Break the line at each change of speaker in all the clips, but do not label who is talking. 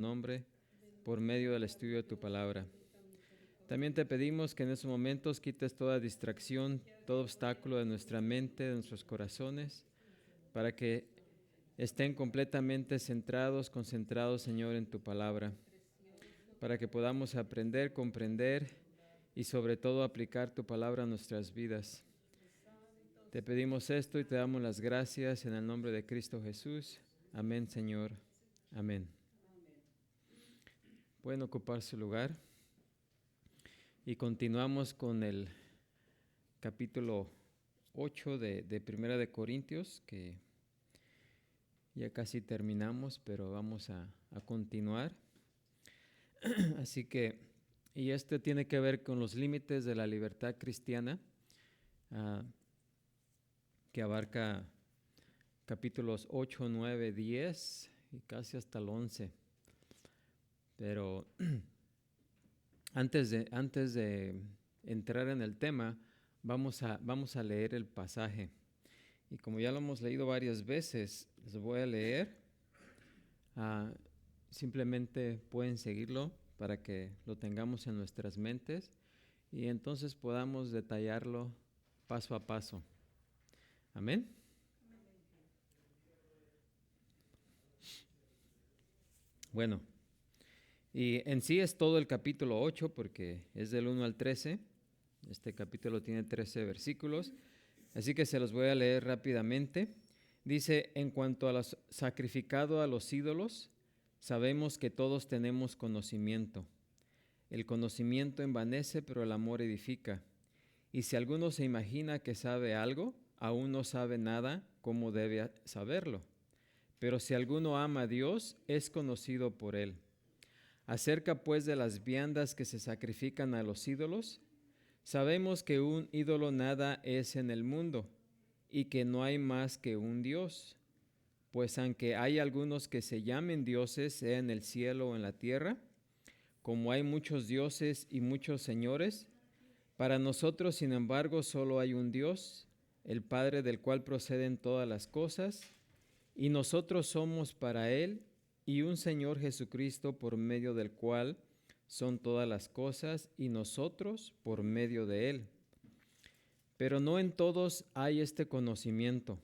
nombre por medio del estudio de tu palabra. También te pedimos que en estos momentos quites toda distracción, todo obstáculo de nuestra mente, de nuestros corazones, para que estén completamente centrados, concentrados, Señor, en tu palabra, para que podamos aprender, comprender y sobre todo aplicar tu palabra a nuestras vidas. Te pedimos esto y te damos las gracias en el nombre de Cristo Jesús. Amén, Señor. Amén. Pueden ocupar su lugar y continuamos con el capítulo 8 de Primera de Corintios, que ya casi terminamos, pero vamos a continuar. Así que, y este tiene que ver con los límites de la libertad cristiana, que abarca capítulos 8, 9, 10 y casi hasta el 11. Pero antes de entrar en el tema, vamos a leer el pasaje. Y como ya lo hemos leído varias veces, les voy a leer. Simplemente pueden seguirlo para que lo tengamos en nuestras mentes y entonces podamos detallarlo paso a paso. Amén. Bueno, y en sí es todo el capítulo 8 porque es del 1 al 13. Este capítulo tiene 13 versículos, así que se los voy a leer rápidamente. Dice: en cuanto a lo sacrificado a los ídolos, sabemos que todos tenemos conocimiento. El conocimiento envanece, pero el amor edifica. Y si alguno se imagina que sabe algo, aún no sabe nada como debe saberlo. Pero si alguno ama a Dios, es conocido por él. Acerca pues de las viandas que se sacrifican a los ídolos, sabemos que un ídolo nada es en el mundo, y que no hay más que un Dios. Pues aunque hay algunos que se llamen dioses, sea en el cielo o en la tierra, como hay muchos dioses y muchos señores, para nosotros, sin embargo, solo hay un Dios, el Padre del cual proceden todas las cosas, y nosotros somos para Él, y un Señor Jesucristo por medio del cual son todas las cosas, y nosotros por medio de Él. Pero no en todos hay este conocimiento,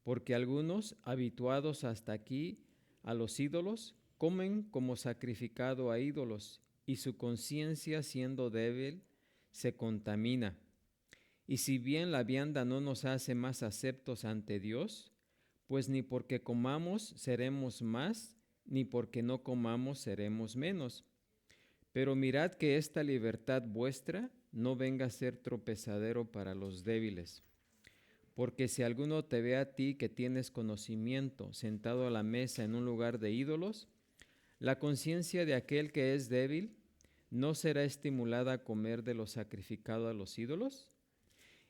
porque algunos, habituados hasta aquí a los ídolos, comen como sacrificado a ídolos, y su conciencia, siendo débil, se contamina. Y si bien la vianda no nos hace más aceptos ante Dios, pues ni porque comamos seremos más, ni porque no comamos seremos menos. Pero mirad que esta libertad vuestra no venga a ser tropezadero para los débiles. Porque si alguno te ve a ti que tienes conocimiento sentado a la mesa en un lugar de ídolos, la conciencia de aquel que es débil ¿no será estimulada a comer de lo sacrificado a los ídolos?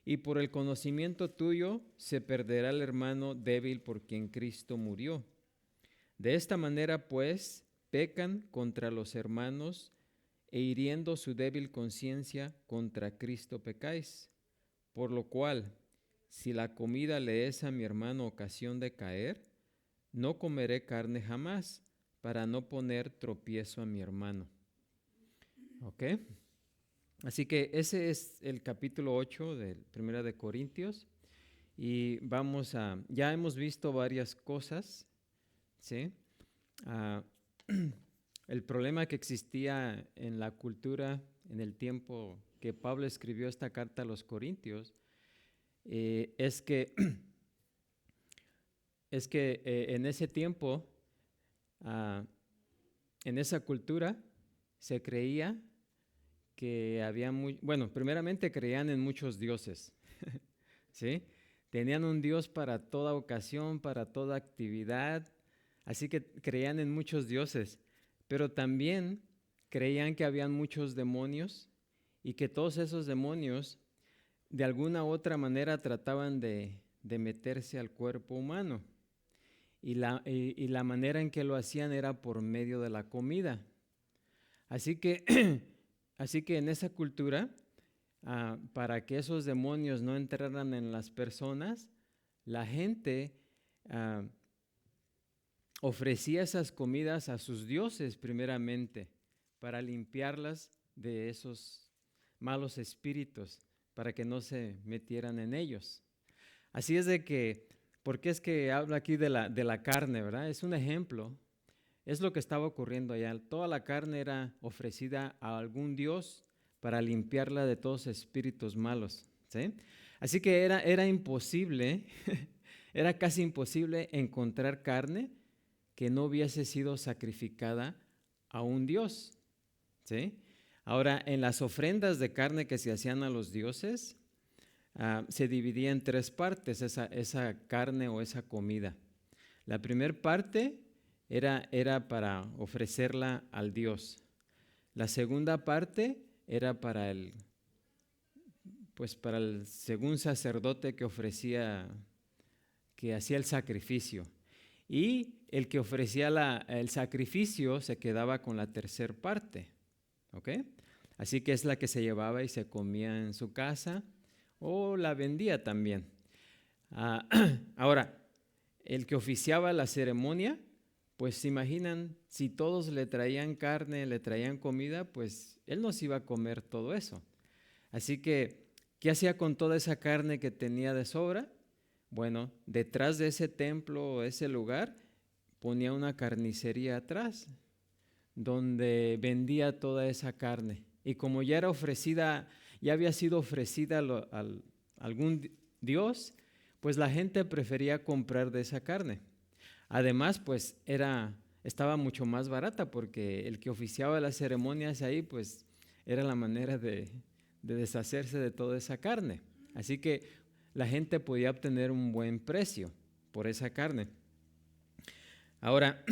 Y por el conocimiento tuyo se perderá el hermano débil por quien Cristo murió. De esta manera, pues, pecan contra los hermanos e hiriendo su débil conciencia, contra Cristo pecáis. Por lo cual, si la comida le es a mi hermano ocasión de caer, no comeré carne jamás, para no poner tropiezo a mi hermano. ¿Ok? Así que ese es el capítulo 8 de Primera de Corintios. Y ya hemos visto varias cosas, ¿sí? El problema que existía en la cultura en el tiempo que Pablo escribió esta carta a los Corintios, es que en ese tiempo, en esa cultura, se creía que había primeramente creían en muchos dioses, ¿sí? Tenían un Dios para toda ocasión, para toda actividad, así que creían en muchos dioses, pero también creían que habían muchos demonios y que todos esos demonios de alguna u otra manera trataban de meterse al cuerpo humano y la manera en que lo hacían era por medio de la comida. Así que en esa cultura, para que esos demonios no entraran en las personas, la gente ofrecía esas comidas a sus dioses primeramente para limpiarlas de esos malos espíritus, para que no se metieran en ellos. Así es de que, ¿por qué es que habla aquí de la carne, verdad? Es un ejemplo, es lo que estaba ocurriendo allá. Toda la carne era ofrecida a algún dios para limpiarla de todos espíritus malos, ¿sí? Así que era imposible, era casi imposible encontrar carne que no hubiese sido sacrificada a un dios, ¿sí? Ahora, en las ofrendas de carne que se hacían a los dioses, se dividía en tres partes esa carne o esa comida. La primera parte era para ofrecerla al dios. La segunda parte era para el según sacerdote que hacía el sacrificio. Y el que ofrecía el sacrificio se quedaba con la tercera parte, ¿ok? Así que es la que se llevaba y se comía en su casa o la vendía también. Ahora, el que oficiaba la ceremonia, pues se imaginan, si todos le traían carne, le traían comida, pues él no se iba a comer todo eso. Así que, ¿qué hacía con toda esa carne que tenía de sobra? Bueno, detrás de ese templo o ese lugar ponía una carnicería atrás, donde vendía toda esa carne. Y como ya era ofrecida, ya había sido ofrecida a algún dios, pues la gente prefería comprar de esa carne. Además, pues estaba mucho más barata porque el que oficiaba las ceremonias ahí, pues era la manera de deshacerse de toda esa carne. Así que la gente podía obtener un buen precio por esa carne. Ahora,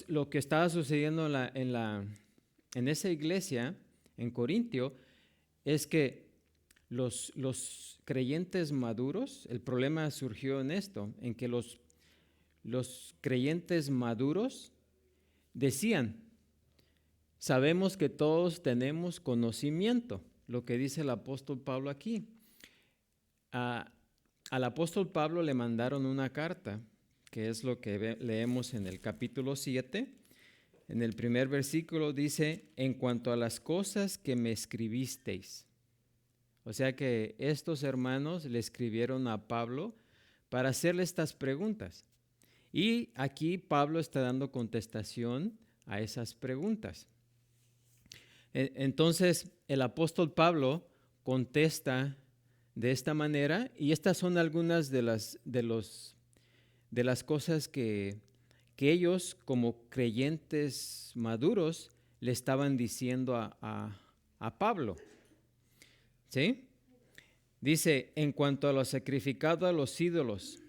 lo que estaba sucediendo en esa iglesia, en Corintio, es que los creyentes maduros, el problema surgió en esto, en que los creyentes maduros decían, sabemos que todos tenemos conocimiento, lo que dice el apóstol Pablo aquí. Al apóstol Pablo le mandaron una carta, que es lo que leemos en el capítulo 7. En el primer versículo dice, en cuanto a las cosas que me escribisteis. O sea que estos hermanos le escribieron a Pablo para hacerle estas preguntas. Y aquí Pablo está dando contestación a esas preguntas. Entonces el apóstol Pablo contesta de esta manera, y estas son algunas de las cosas que ellos como creyentes maduros le estaban diciendo a Pablo. ¿Sí? Dice, en cuanto a lo sacrificado a los ídolos,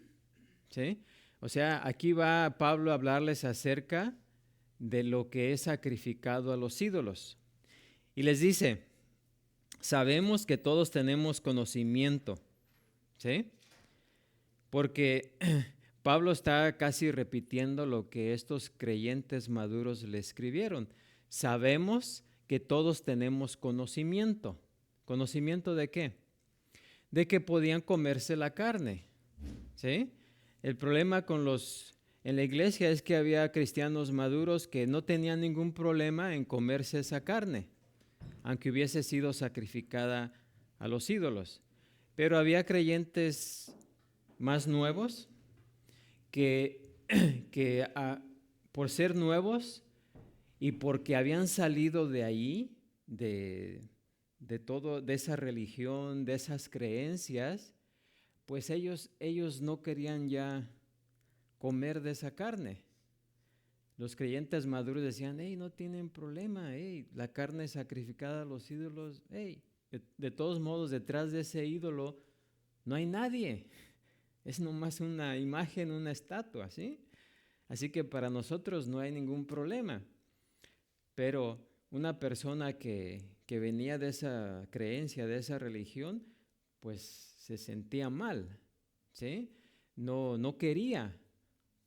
¿sí? O sea, aquí va Pablo a hablarles acerca de lo que es sacrificado a los ídolos. Y les dice, sabemos que todos tenemos conocimiento, ¿sí? Porque Pablo está casi repitiendo lo que estos creyentes maduros le escribieron. Sabemos que todos tenemos conocimiento. ¿Conocimiento de qué? De que podían comerse la carne, ¿sí? El problema en la iglesia es que había cristianos maduros que no tenían ningún problema en comerse esa carne, aunque hubiese sido sacrificada a los ídolos. Pero había creyentes más nuevos que por ser nuevos y porque habían salido de ahí, de esa religión, de esas creencias, pues ellos no querían ya comer de esa carne. Los creyentes maduros decían, hey, no tienen problema, hey, la carne sacrificada a los ídolos, hey, de todos modos, detrás de ese ídolo no hay nadie. Es nomás una imagen, una estatua, ¿sí? Así que para nosotros no hay ningún problema. Pero una persona que venía de esa creencia, de esa religión, pues se sentía mal, ¿sí? No quería,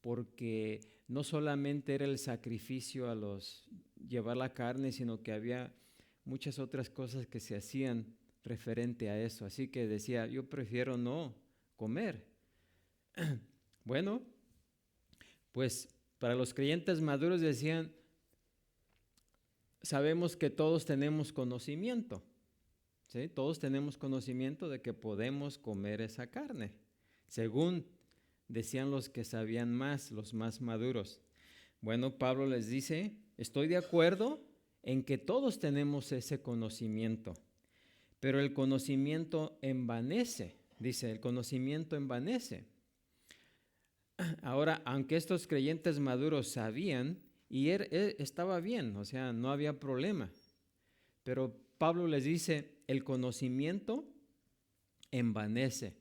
porque no solamente era el sacrificio llevar la carne, sino que había muchas otras cosas que se hacían referente a eso. Así que decía, yo prefiero no comer. Bueno, Pues para los creyentes maduros decían, sabemos que todos tenemos conocimiento, ¿sí? Todos tenemos conocimiento de que podemos comer esa carne, según decían los que sabían más, los más maduros. Bueno, Pablo les dice, estoy de acuerdo en que todos tenemos ese conocimiento, pero el conocimiento envanece, dice, el conocimiento envanece. Ahora, aunque estos creyentes maduros sabían, y él estaba bien, o sea, no había problema, pero Pablo les dice, el conocimiento envanece.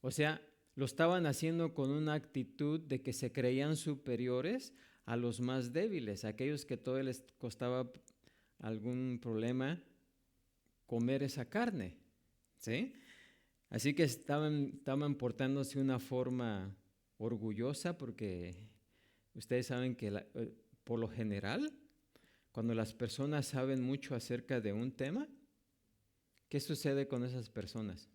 O sea, lo estaban haciendo con una actitud de que se creían superiores a los más débiles, aquellos que todo les costaba algún problema comer esa carne, ¿sí? Así que estaban portándose de una forma orgullosa, porque ustedes saben que por lo general, cuando las personas saben mucho acerca de un tema, ¿qué sucede con esas personas?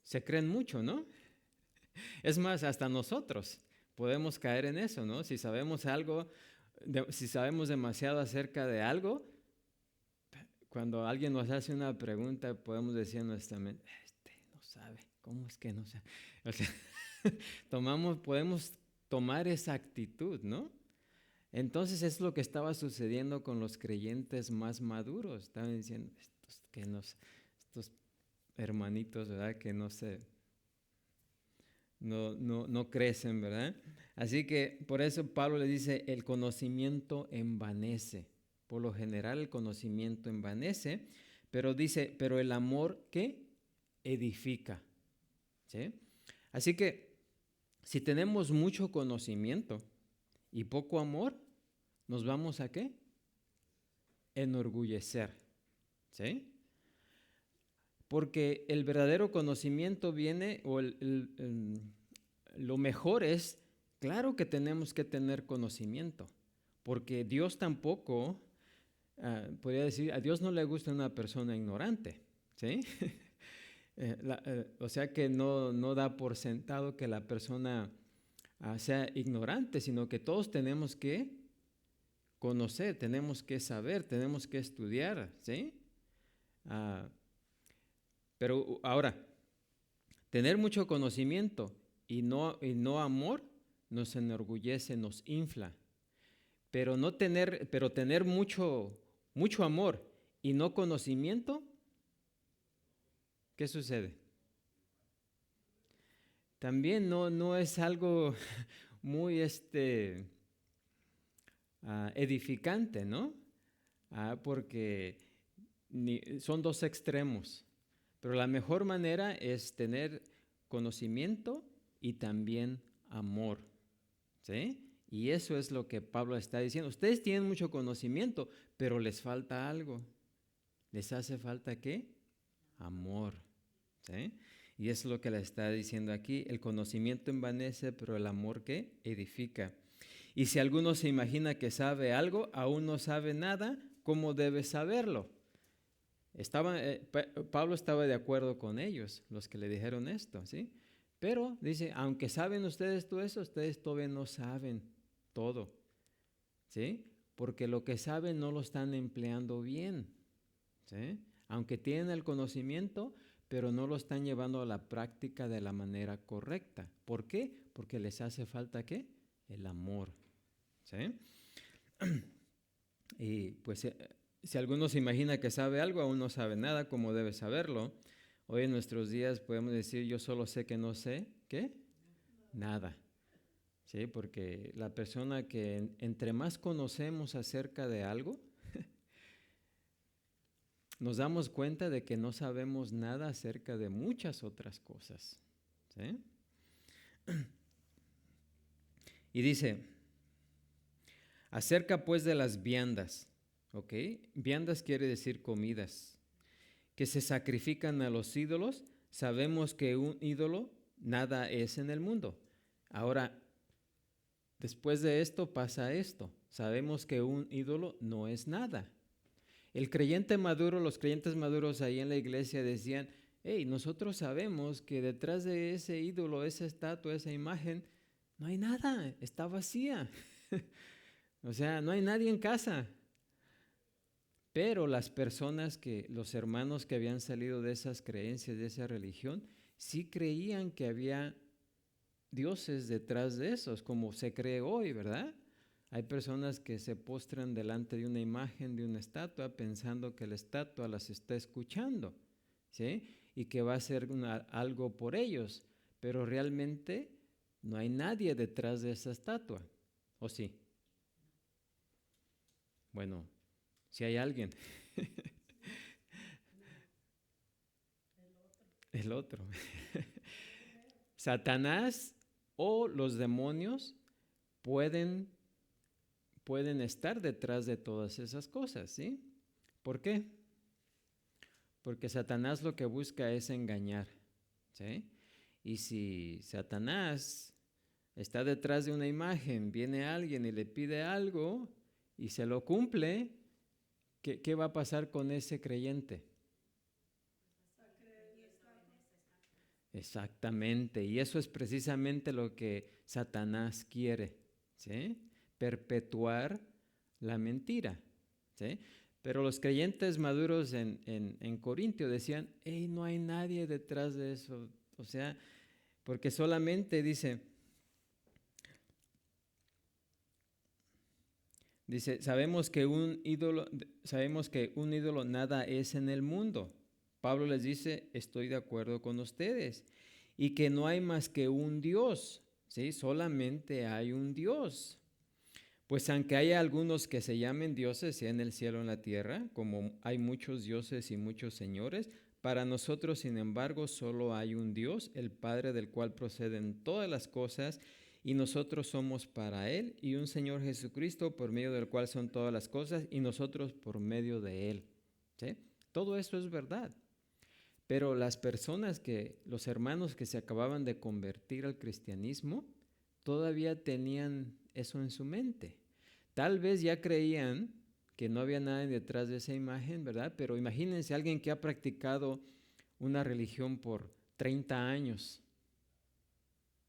Se creen mucho, ¿no? Es más, hasta nosotros podemos caer en eso, ¿no? Si sabemos algo, si sabemos demasiado acerca de algo, cuando alguien nos hace una pregunta, podemos decir en nuestra mente, no sabe, ¿cómo es que no sabe? O sea, podemos tomar esa actitud, ¿no? Entonces es lo que estaba sucediendo con los creyentes más maduros. Estaban diciendo, estos hermanitos, ¿verdad? Que no crecen, ¿verdad? Así que por eso Pablo le dice, el conocimiento envanece. Por lo general el conocimiento envanece, pero dice, pero el amor, ¿qué? Edifica, ¿sí? Así que si tenemos mucho conocimiento y poco amor, ¿nos vamos a qué? Enorgullecer, ¿sí? Porque el verdadero conocimiento viene, o lo mejor es, claro que tenemos que tener conocimiento, porque Dios tampoco, podría decir, a Dios no le gusta una persona ignorante, ¿sí? O sea que no da por sentado que la persona sea ignorante, sino que todos tenemos que conocer, tenemos que saber, tenemos que estudiar, ¿sí? Pero ahora, tener mucho conocimiento y no amor nos enorgullece, nos infla. Pero tener mucho amor y no conocimiento, ¿qué sucede? También no es algo muy edificante, ¿no? Porque son dos extremos. Pero la mejor manera es tener conocimiento y también amor, ¿sí? Y eso es lo que Pablo está diciendo. Ustedes tienen mucho conocimiento, pero les falta algo. ¿Les hace falta qué? Amor, ¿sí? Y eso es lo que le está diciendo aquí. El conocimiento envanece, pero el amor, ¿qué? Edifica. Y si alguno se imagina que sabe algo, aún no sabe nada, ¿cómo debe saberlo? Pablo estaba de acuerdo con ellos, los que le dijeron esto, ¿sí? Pero dice, aunque saben ustedes todo eso, ustedes todavía no saben todo, ¿sí? Porque lo que saben no lo están empleando bien, ¿sí? Aunque tienen el conocimiento, pero no lo están llevando a la práctica de la manera correcta. ¿Por qué? Porque les hace falta, ¿qué? El amor, ¿sí? Y pues si alguno se imagina que sabe algo, aún no sabe nada, como debe saberlo. Hoy en nuestros días podemos decir, yo solo sé que no sé, ¿qué? Nada. ¿Sí? Porque la persona que entre más conocemos acerca de algo, nos damos cuenta de que no sabemos nada acerca de muchas otras cosas. ¿Sí? Y dice, acerca pues de las viandas, ¿ok? Viandas quiere decir comidas, que se sacrifican a los ídolos. Sabemos que un ídolo nada es en el mundo. Ahora, después de esto pasa esto. Sabemos que un ídolo no es nada. El creyente maduro, los creyentes maduros ahí en la iglesia decían, hey, nosotros sabemos que detrás de ese ídolo, esa estatua, esa imagen, no hay nada, está vacía. O sea, no hay nadie en casa. Pero las personas los hermanos que habían salido de esas creencias, de esa religión, sí creían que había dioses detrás de esos, como se cree hoy, ¿verdad? Hay personas que se postran delante de una imagen, de una estatua, pensando que la estatua las está escuchando, ¿sí? Y que va a hacer algo por ellos, pero realmente no hay nadie detrás de esa estatua, ¿o sí? Bueno, si hay alguien. El otro. Satanás o los demonios pueden estar detrás de todas esas cosas, ¿sí? ¿Por qué? Porque Satanás lo que busca es engañar, ¿sí? Y si Satanás está detrás de una imagen, viene alguien y le pide algo y se lo cumple, ¿qué va a pasar con ese creyente? Exactamente, y eso es precisamente lo que Satanás quiere, ¿sí? Perpetuar la mentira, ¿sí? Pero los creyentes maduros en Corintio decían, hey, no hay nadie detrás de eso, o sea, porque solamente dice, sabemos que un ídolo nada es en el mundo. Pablo les dice, estoy de acuerdo con ustedes, y que no hay más que un Dios, ¿sí? Solamente hay un Dios. Pues aunque haya algunos que se llamen dioses, sea en el cielo o en la tierra, como hay muchos dioses y muchos señores, para nosotros, sin embargo, solo hay un Dios, el Padre del cual proceden todas las cosas, y nosotros somos para Él, y un Señor Jesucristo, por medio del cual son todas las cosas, y nosotros por medio de Él. ¿Sí? Todo eso es verdad. Pero los hermanos que se acababan de convertir al cristianismo, todavía tenían eso en su mente. Tal vez ya creían que no había nada detrás de esa imagen, ¿verdad? Pero imagínense alguien que ha practicado una religión por 30 años,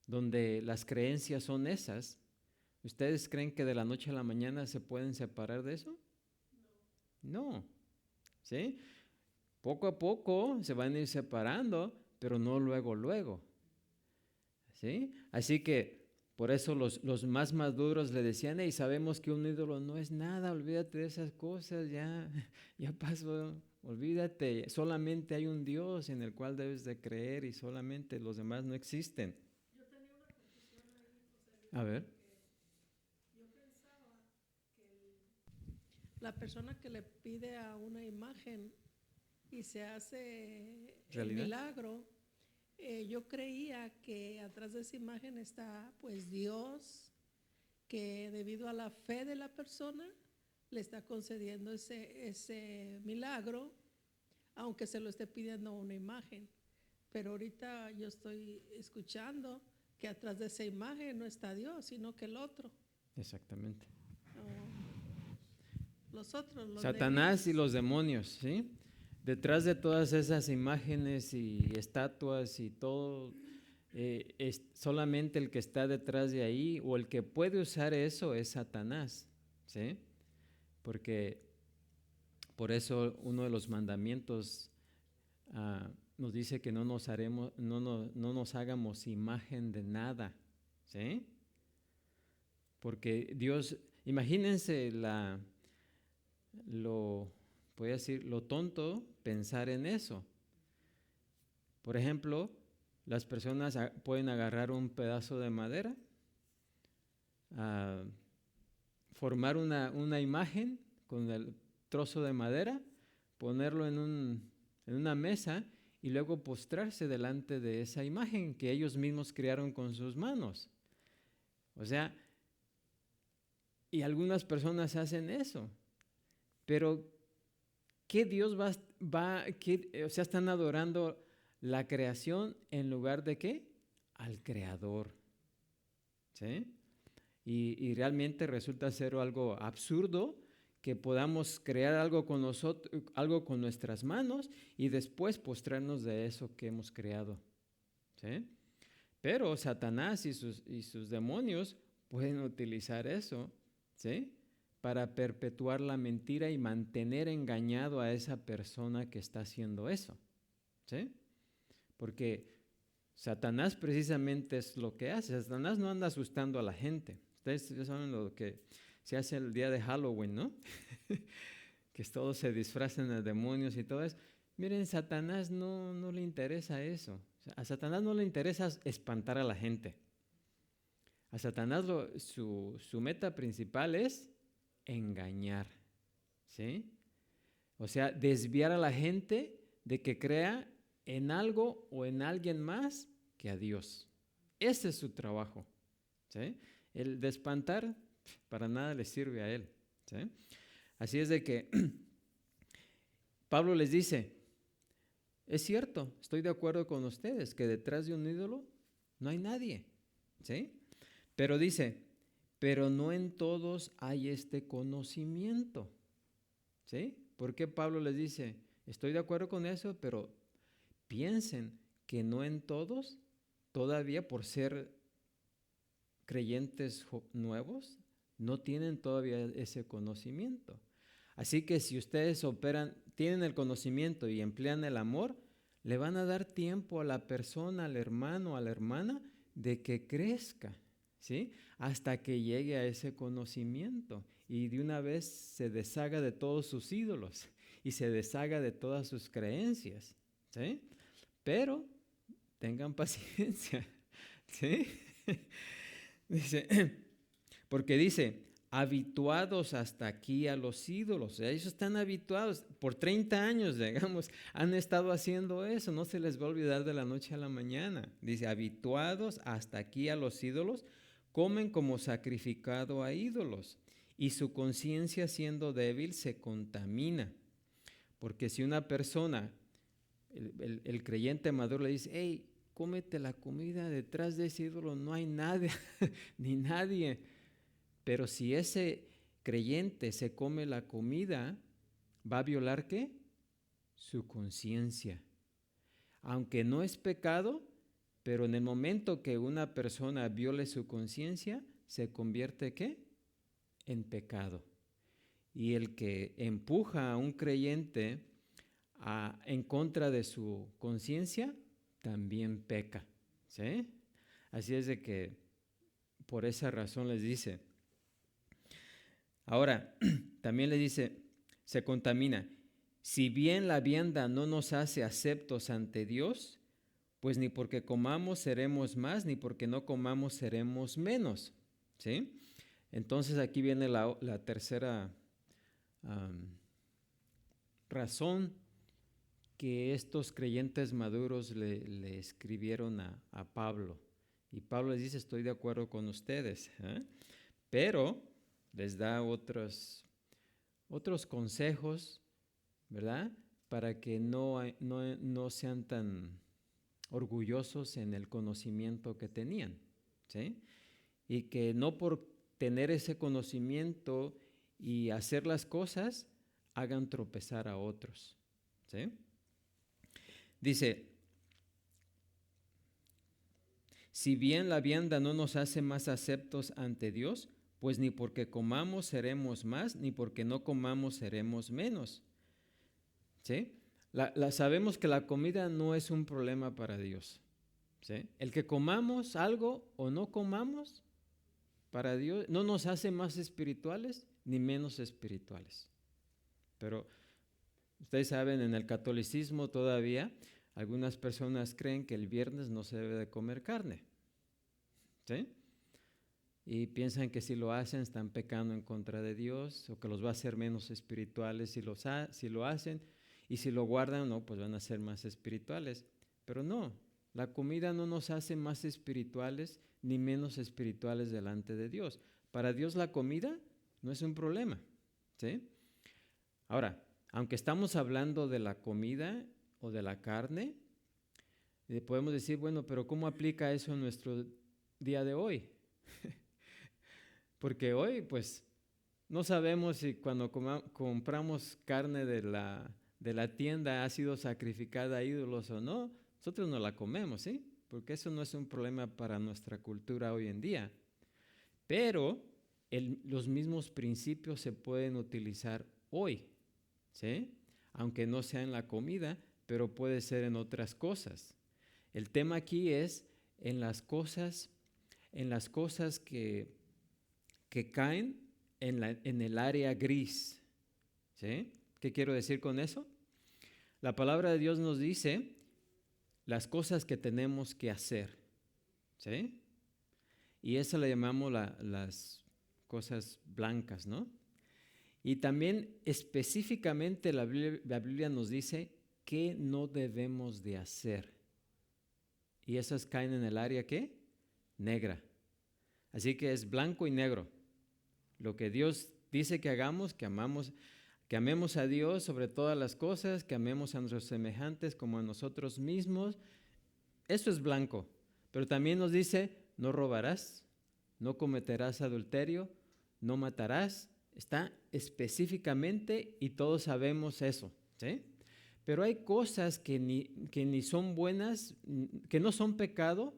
donde las creencias son esas. ¿Ustedes creen que de la noche a la mañana se pueden separar de eso? No, ¿sí? Poco a poco se van a ir separando, pero no luego, luego, ¿sí? Así que por eso los más maduros le decían, hey, sabemos que un ídolo no es nada, olvídate de esas cosas, ya, ya pasó, olvídate, solamente hay un Dios en el cual debes de creer y solamente los demás no existen.
Yo tenía una confusión ahí, José Luis,
A ver,
porque yo pensaba que la persona que le pide a una imagen y se hace el
¿realidad?
milagro, yo creía que atrás de esa imagen está pues Dios, que debido a la fe de la persona le está concediendo ese milagro, aunque se lo esté pidiendo a una imagen. Pero ahorita yo estoy escuchando que atrás de esa imagen no está Dios, sino que el otro.
Exactamente.
Los otros, los
Satanás y
demonios.
los demonios, ¿sí? Detrás de todas esas imágenes y estatuas y todo, es solamente el que está detrás de ahí o el que puede usar eso es Satanás, ¿sí? Porque por eso uno de los mandamientos nos dice que no nos hagamos imagen de nada, ¿sí? Porque Dios, imagínense voy a decir, lo tonto pensar en eso. Por ejemplo, las personas pueden agarrar un pedazo de madera, formar una imagen con el trozo de madera, ponerlo en una mesa y luego postrarse delante de esa imagen que ellos mismos crearon con sus manos. O sea, y algunas personas hacen eso, pero ¿qué Dios o sea, están adorando la creación en lugar de qué? Al Creador, ¿sí? Y realmente resulta ser algo absurdo que podamos crear algo con nosotros, algo con nuestras manos y después postrarnos de eso que hemos creado. ¿Sí? Pero Satanás y sus demonios pueden utilizar eso, ¿sí? Para perpetuar la mentira y mantener engañado a esa persona que está haciendo eso, ¿sí? Porque Satanás precisamente es lo que hace. Satanás no anda asustando a la gente. Ustedes ya saben lo que se hace el día de Halloween, ¿no? Que todos se disfrazan de demonios y todo eso. Miren, Satanás no le interesa eso. A Satanás no le interesa espantar a la gente. A Satanás su meta principal es engañar, ¿sí? O sea, desviar a la gente de que crea en algo o en alguien más que a Dios. Ese es su trabajo, ¿sí? El de espantar para nada le sirve a él, ¿sí? Así es de que Pablo les dice, es cierto, estoy de acuerdo con ustedes, que detrás de un ídolo no hay nadie, ¿sí? Pero dice, pero no en todos hay este conocimiento, ¿sí? ¿Por qué Pablo les dice, estoy de acuerdo con eso, pero piensen que no en todos, todavía por ser creyentes nuevos, no tienen todavía ese conocimiento? Así que si ustedes tienen el conocimiento y emplean el amor, le van a dar tiempo a la persona, al hermano, a la hermana, de que crezca, ¿sí? Hasta que llegue a ese conocimiento y de una vez se deshaga de todos sus ídolos y se deshaga de todas sus creencias, ¿sí? Pero tengan paciencia, ¿sí? Porque dice, habituados hasta aquí a los ídolos. O sea, ellos están habituados, por 30 años, digamos, han estado haciendo eso, no se les va a olvidar de la noche a la mañana. Dice, habituados hasta aquí a los ídolos, comen como sacrificado a ídolos, y su conciencia siendo débil se contamina. Porque si una persona, el creyente maduro le dice, hey, cómete la comida, detrás de ese ídolo no hay nadie, ni nadie. Pero si ese creyente se come la comida, ¿va a violar qué? Su conciencia. Aunque no es pecado, pero en el momento que una persona viole su conciencia, se convierte ¿qué? En pecado. Y el que empuja a un creyente en contra de su conciencia, también peca, ¿sí? Así es de que por esa razón les dice. Ahora, también le dice, se contamina. Si bien la vianda no nos hace aceptos ante Dios, pues ni porque comamos seremos más, ni porque no comamos seremos menos, ¿sí? Entonces aquí viene la tercera razón que estos creyentes maduros le escribieron a Pablo. Y Pablo les dice, estoy de acuerdo con ustedes, pero les da otros consejos, ¿verdad? Para que no sean tan orgullosos en el conocimiento que tenían, ¿sí? Y que no por tener ese conocimiento y hacer las cosas, hagan tropezar a otros, ¿sí? Dice, si bien la vianda no nos hace más aceptos ante Dios, pues ni porque comamos seremos más, ni porque no comamos seremos menos, ¿sí? Sabemos que la comida no es un problema para Dios, ¿sí? El que comamos algo o no comamos, para Dios no nos hace más espirituales ni menos espirituales. Pero ustedes saben, en el catolicismo todavía algunas personas creen que el viernes no se debe de comer carne, ¿sí? Y piensan que si lo hacen están pecando en contra de Dios o que los va a hacer menos espirituales si lo hacen, y si lo guardan, no, pues van a ser más espirituales. Pero no, la comida no nos hace más espirituales ni menos espirituales delante de Dios. Para Dios la comida no es un problema, ¿sí? Ahora, aunque estamos hablando de la comida o de la carne, podemos decir, bueno, pero ¿cómo aplica eso en nuestro día de hoy? Porque hoy, pues, no sabemos si cuando compramos carne de la tienda ha sido sacrificada a ídolos o no. Nosotros no la comemos, ¿sí? Porque eso no es un problema para nuestra cultura hoy en día. Pero los mismos principios se pueden utilizar hoy, ¿sí? Aunque no sea en la comida, pero puede ser en otras cosas. El tema aquí es en las cosas que caen en el área gris, ¿sí? ¿Qué quiero decir con eso? La palabra de Dios nos dice las cosas que tenemos que hacer, ¿sí? Y eso le llamamos las cosas blancas, ¿no? Y también específicamente la Biblia nos dice qué no debemos de hacer. Y esas caen en el área, ¿qué? Negra. Así que es blanco y negro. Lo que Dios dice que hagamos, que amemos a Dios sobre todas las cosas, que amemos a nuestros semejantes como a nosotros mismos, eso es blanco. Pero también nos dice, no robarás, no cometerás adulterio, no matarás. Está específicamente y todos sabemos eso, ¿sí? Pero hay cosas que ni son buenas, que no son pecado,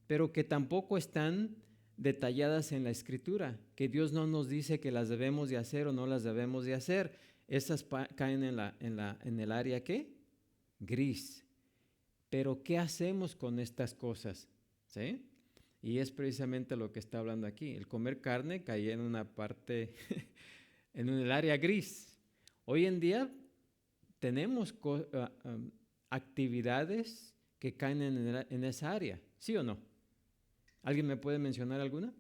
pero que tampoco están detalladas en la Escritura, que Dios no nos dice que las debemos de hacer o no las debemos de hacer. Esas caen en el área, ¿qué? Gris. Pero ¿qué hacemos con estas cosas? ¿Sí? Y es precisamente lo que está hablando aquí. El comer carne cae en una parte, en el área gris. Hoy en día tenemos actividades que caen en esa área, ¿sí o no? ¿Alguien me puede mencionar alguna?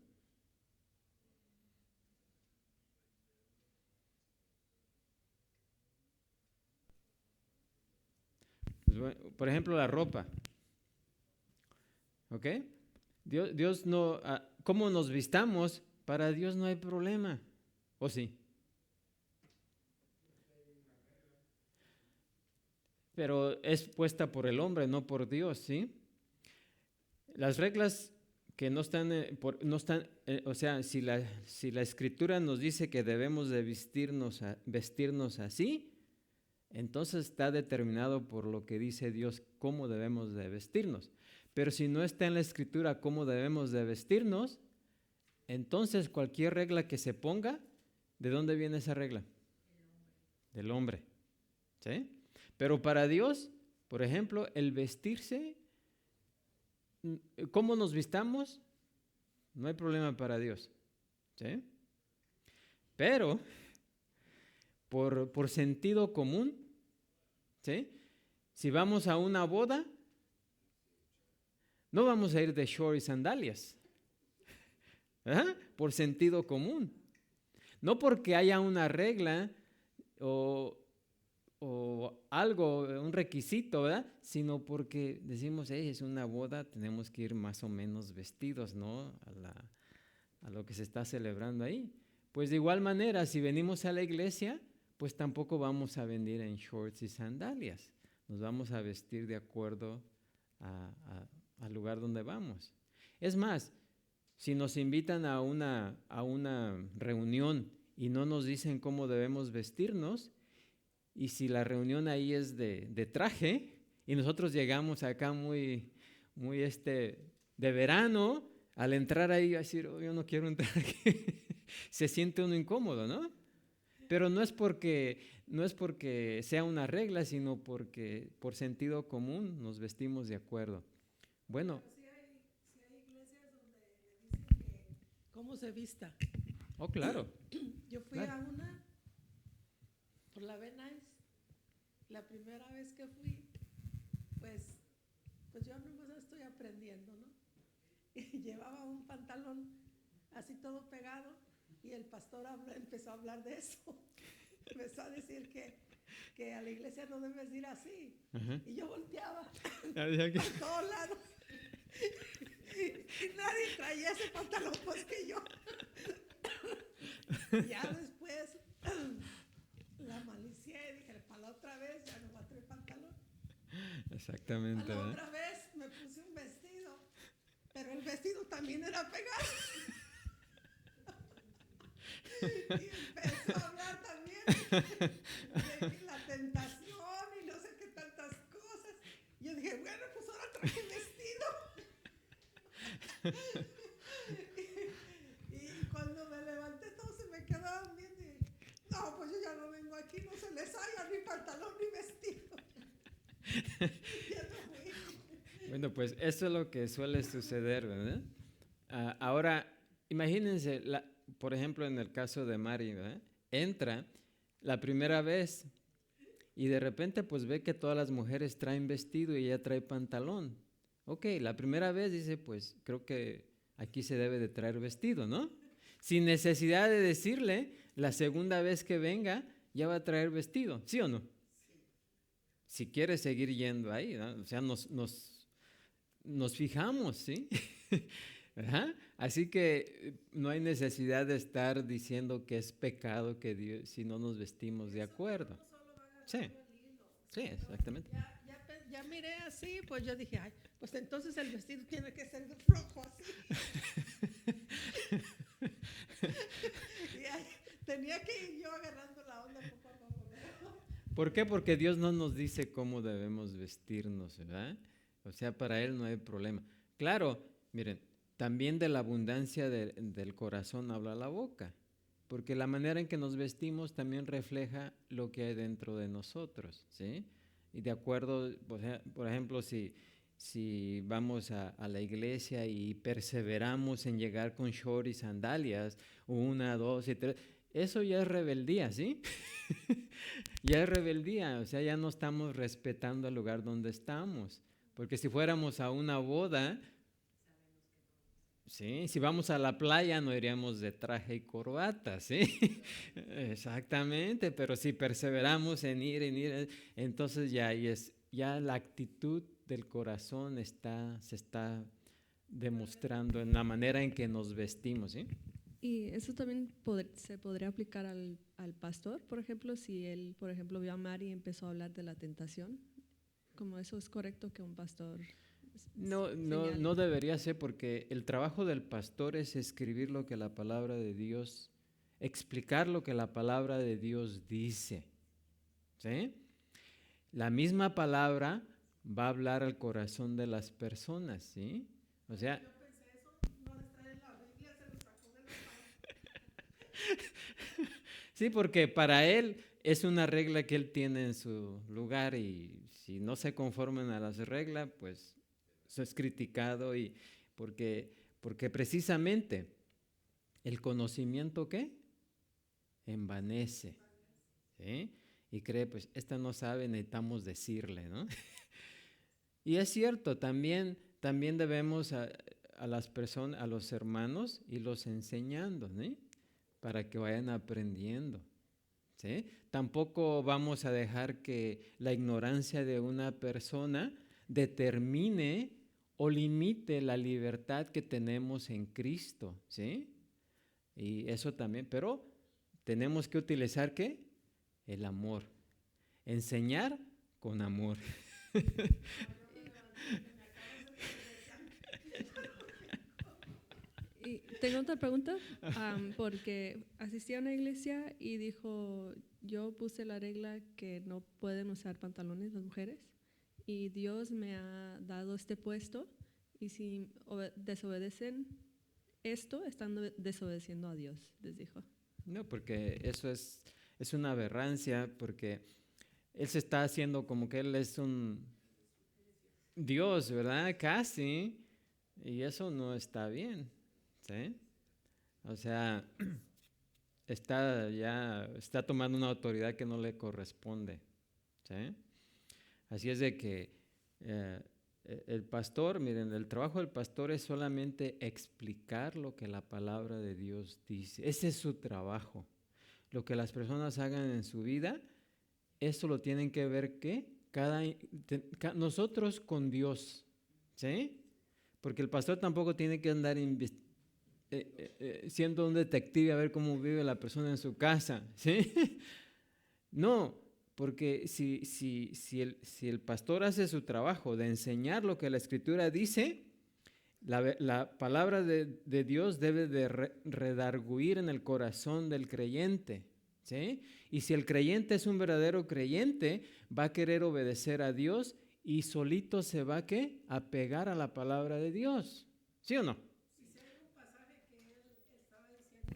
Pues bueno, por ejemplo, la ropa. ¿Ok? Dios no, cómo nos vistamos, para Dios no hay problema. ¿O sí? Pero es puesta por el hombre, no por Dios, ¿sí? Las reglas que no están, o sea, si la Escritura nos dice que debemos de vestirnos así, entonces está determinado por lo que dice Dios cómo debemos de vestirnos. Pero si no está en la Escritura cómo debemos de vestirnos, entonces cualquier regla que se ponga, ¿de dónde viene esa regla? Del hombre, ¿sí? Pero para Dios, por ejemplo, el vestirse, ¿cómo nos vistamos? No hay problema para Dios, ¿sí? Pero por sentido común, ¿sí? Si vamos a una boda, no vamos a ir de short y sandalias, ¿verdad? Por sentido común. No porque haya una regla o algo, un requisito, ¿verdad? Sino porque decimos, es una boda, tenemos que ir más o menos vestidos, ¿no? A lo que se está celebrando ahí. Pues de igual manera, si venimos a la iglesia, pues tampoco vamos a venir en shorts y sandalias. Nos vamos a vestir de acuerdo al lugar donde vamos. Es más, si nos invitan a una reunión y no nos dicen cómo debemos vestirnos, y si la reunión ahí es de traje y nosotros llegamos acá muy de verano, al entrar ahí a decir, yo no quiero un traje, se siente uno incómodo, ¿no? Pero no es porque sea una regla, sino porque por sentido común nos vestimos de acuerdo. Bueno.
Si hay iglesias donde le dicen que cómo se vista.
Oh, claro.
Yo fui
claro.
a una por la Venice. La primera vez que fui, pues yo nomás estoy aprendiendo, ¿no? Y llevaba un pantalón así todo pegado y el pastor empezó a hablar de eso. Empezó a decir que a la iglesia no debes ir así. Uh-huh. Y yo volteaba a todos lados. Y nadie traía ese pantalón pues que yo. Ya después la malicié y dije, para la otra vez ya no voy a traer pantalón.
Exactamente.
Para la otra vez me puse un vestido, pero el vestido también era pegado. Y empezó a hablar también de la tentación y no sé qué tantas cosas. Yo dije, bueno, pues ahora traje vestido. Y cuando me levanté todos se me quedaban viendo y no, pues yo ya no vengo aquí, no se les haya ni pantalón ni vestido. Ya no fui.
Bueno, pues eso es lo que suele suceder, ¿verdad? Ahora, imagínense, por ejemplo, en el caso de Mari, ¿verdad? Entra la primera vez y de repente pues ve que todas las mujeres traen vestido y ella trae pantalón. Ok, la primera vez dice, pues creo que aquí se debe de traer vestido, ¿no? Sin necesidad de decirle, la segunda vez que venga ya va a traer vestido, ¿sí o no? Si quiere seguir yendo ahí, ¿no? O sea, nos fijamos, ¿sí? ¿Verdad? Así que no hay necesidad de estar diciendo que es pecado que Dios, si no nos vestimos de acuerdo.
Uno solo va
Sí,
agarrando el hilo.
sí, exactamente.
Ya miré así, pues yo dije, ay, pues entonces el vestido tiene que ser de flojo así. Y ay, tenía que ir yo agarrando la onda poco a poco.
¿Por qué? Porque Dios no nos dice cómo debemos vestirnos, ¿verdad? O sea, para Él no hay problema. Claro, miren, también de la abundancia del corazón habla la boca, porque la manera en que nos vestimos también refleja lo que hay dentro de nosotros, ¿sí? Y de acuerdo, por ejemplo, si vamos a la iglesia y perseveramos en llegar con short y sandalias, 1, 2 y 3, eso ya es rebeldía, ¿sí? Ya es rebeldía, o sea, ya no estamos respetando el lugar donde estamos. Porque si fuéramos a una boda, sí, si vamos a la playa no iríamos de traje y corbata, ¿sí? Exactamente, pero si perseveramos en ir, entonces ya la actitud del corazón se está demostrando en la manera en que nos vestimos, ¿sí?
Y eso también se podría aplicar al pastor, por ejemplo, si él, por ejemplo, vio a Mari y empezó a hablar de la tentación, como eso es correcto que un pastor señale.
No debería ser, porque el trabajo del pastor es escribir lo que la palabra de Dios, explicar lo que la palabra de Dios dice, ¿sí? La misma palabra va a hablar al corazón de las personas, ¿sí? O sea,
Yo pensé, eso no está en la Biblia, se lo sacó de la
sí, porque para él es una regla que él tiene en su lugar y si no se conforman a las reglas, pues eso es criticado y porque precisamente el conocimiento ¿qué? Envanece, ¿sí? Y cree, pues, esta no sabe, necesitamos decirle, ¿no? Y es cierto, también debemos a las personas, a los hermanos, irlos enseñando, ¿sí? Para que vayan aprendiendo, ¿sí? Tampoco vamos a dejar que la ignorancia de una persona determine o limite la libertad que tenemos en Cristo, ¿sí? Y eso también, pero tenemos que utilizar ¿qué? El amor. Enseñar con amor.
Y tengo otra pregunta, porque asistí a una iglesia y dijo, yo puse la regla que no pueden usar pantalones las mujeres y Dios me ha dado este puesto y si desobedecen esto, están desobedeciendo a Dios, les dijo.
No, porque eso es una aberrancia, porque él se está haciendo como que él es un Dios, ¿verdad? Casi, y eso no está bien, ¿sí? O sea, está tomando una autoridad que no le corresponde, ¿sí? Así es de que el pastor, miren, el trabajo del pastor es solamente explicar lo que la palabra de Dios dice. Ese es su trabajo. Lo que las personas hagan en su vida, eso lo tienen que ver ¿qué? Nosotros con Dios, ¿sí? Porque el pastor tampoco tiene que andar siendo un detective a ver cómo vive la persona en su casa, ¿sí? No, porque si el pastor hace su trabajo de enseñar lo que la Escritura dice, La palabra de Dios debe de redarguir en el corazón del creyente, ¿sí? Y si el creyente es un verdadero creyente, va a querer obedecer a Dios y solito se va ¿qué? A pegar a la palabra de Dios, ¿sí o no?
Si sé un pasaje que él estaba diciendo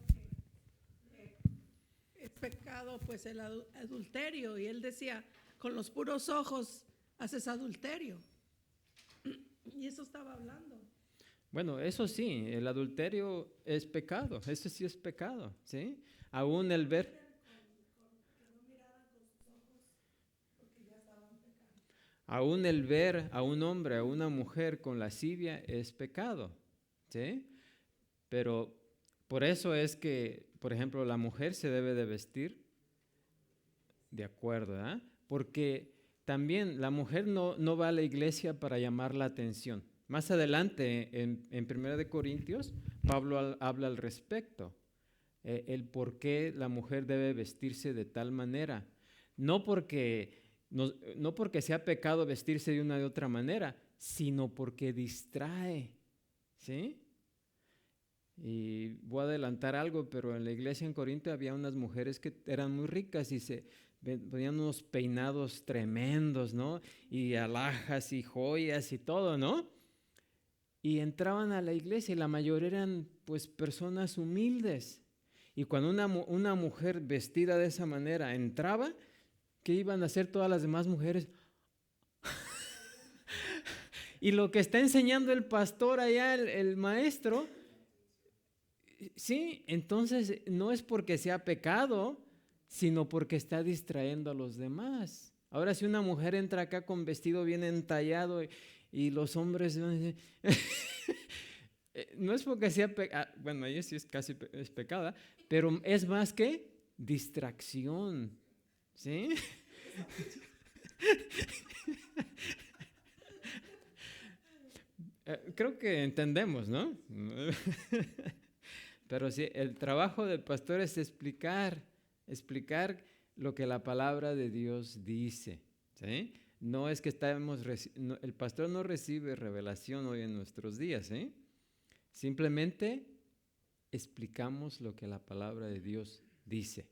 que es pecado pues el adulterio, y él decía, con los puros ojos haces adulterio. Y eso estaba hablando.
Bueno, eso sí, el adulterio es pecado, eso sí es pecado, ¿sí? Aún el ver, aún el ver a un hombre, a una mujer con lascivia es pecado, ¿sí? Pero por eso es que, por ejemplo, la mujer se debe de vestir de acuerdo, ¿verdad? Porque también la mujer no va a la iglesia para llamar la atención. Más adelante, en 1 de Corintios, Pablo habla al respecto, el por qué la mujer debe vestirse de tal manera. No porque sea pecado vestirse de una de otra manera, sino porque distrae, ¿sí? Y voy a adelantar algo, pero en la iglesia en Corinto había unas mujeres que eran muy ricas y se ponían unos peinados tremendos, ¿no? Y alhajas y joyas y todo, ¿no? Y entraban a la iglesia y la mayoría eran pues personas humildes. Y cuando una mujer vestida de esa manera entraba, ¿qué iban a hacer todas las demás mujeres? Y lo que está enseñando el pastor allá, el maestro, sí, entonces no es porque sea pecado, sino porque está distrayendo a los demás. Ahora, si una mujer entra acá con vestido bien entallado y los hombres no es porque sea pecado, bueno, ahí sí es casi es pecada, pero es más que distracción, ¿sí? Creo que entendemos, ¿no? Pero sí, el trabajo del pastor es explicar lo que la palabra de Dios dice, ¿sí? No es que el pastor no recibe revelación hoy en nuestros días, ¿sí? Simplemente explicamos lo que la palabra de Dios dice,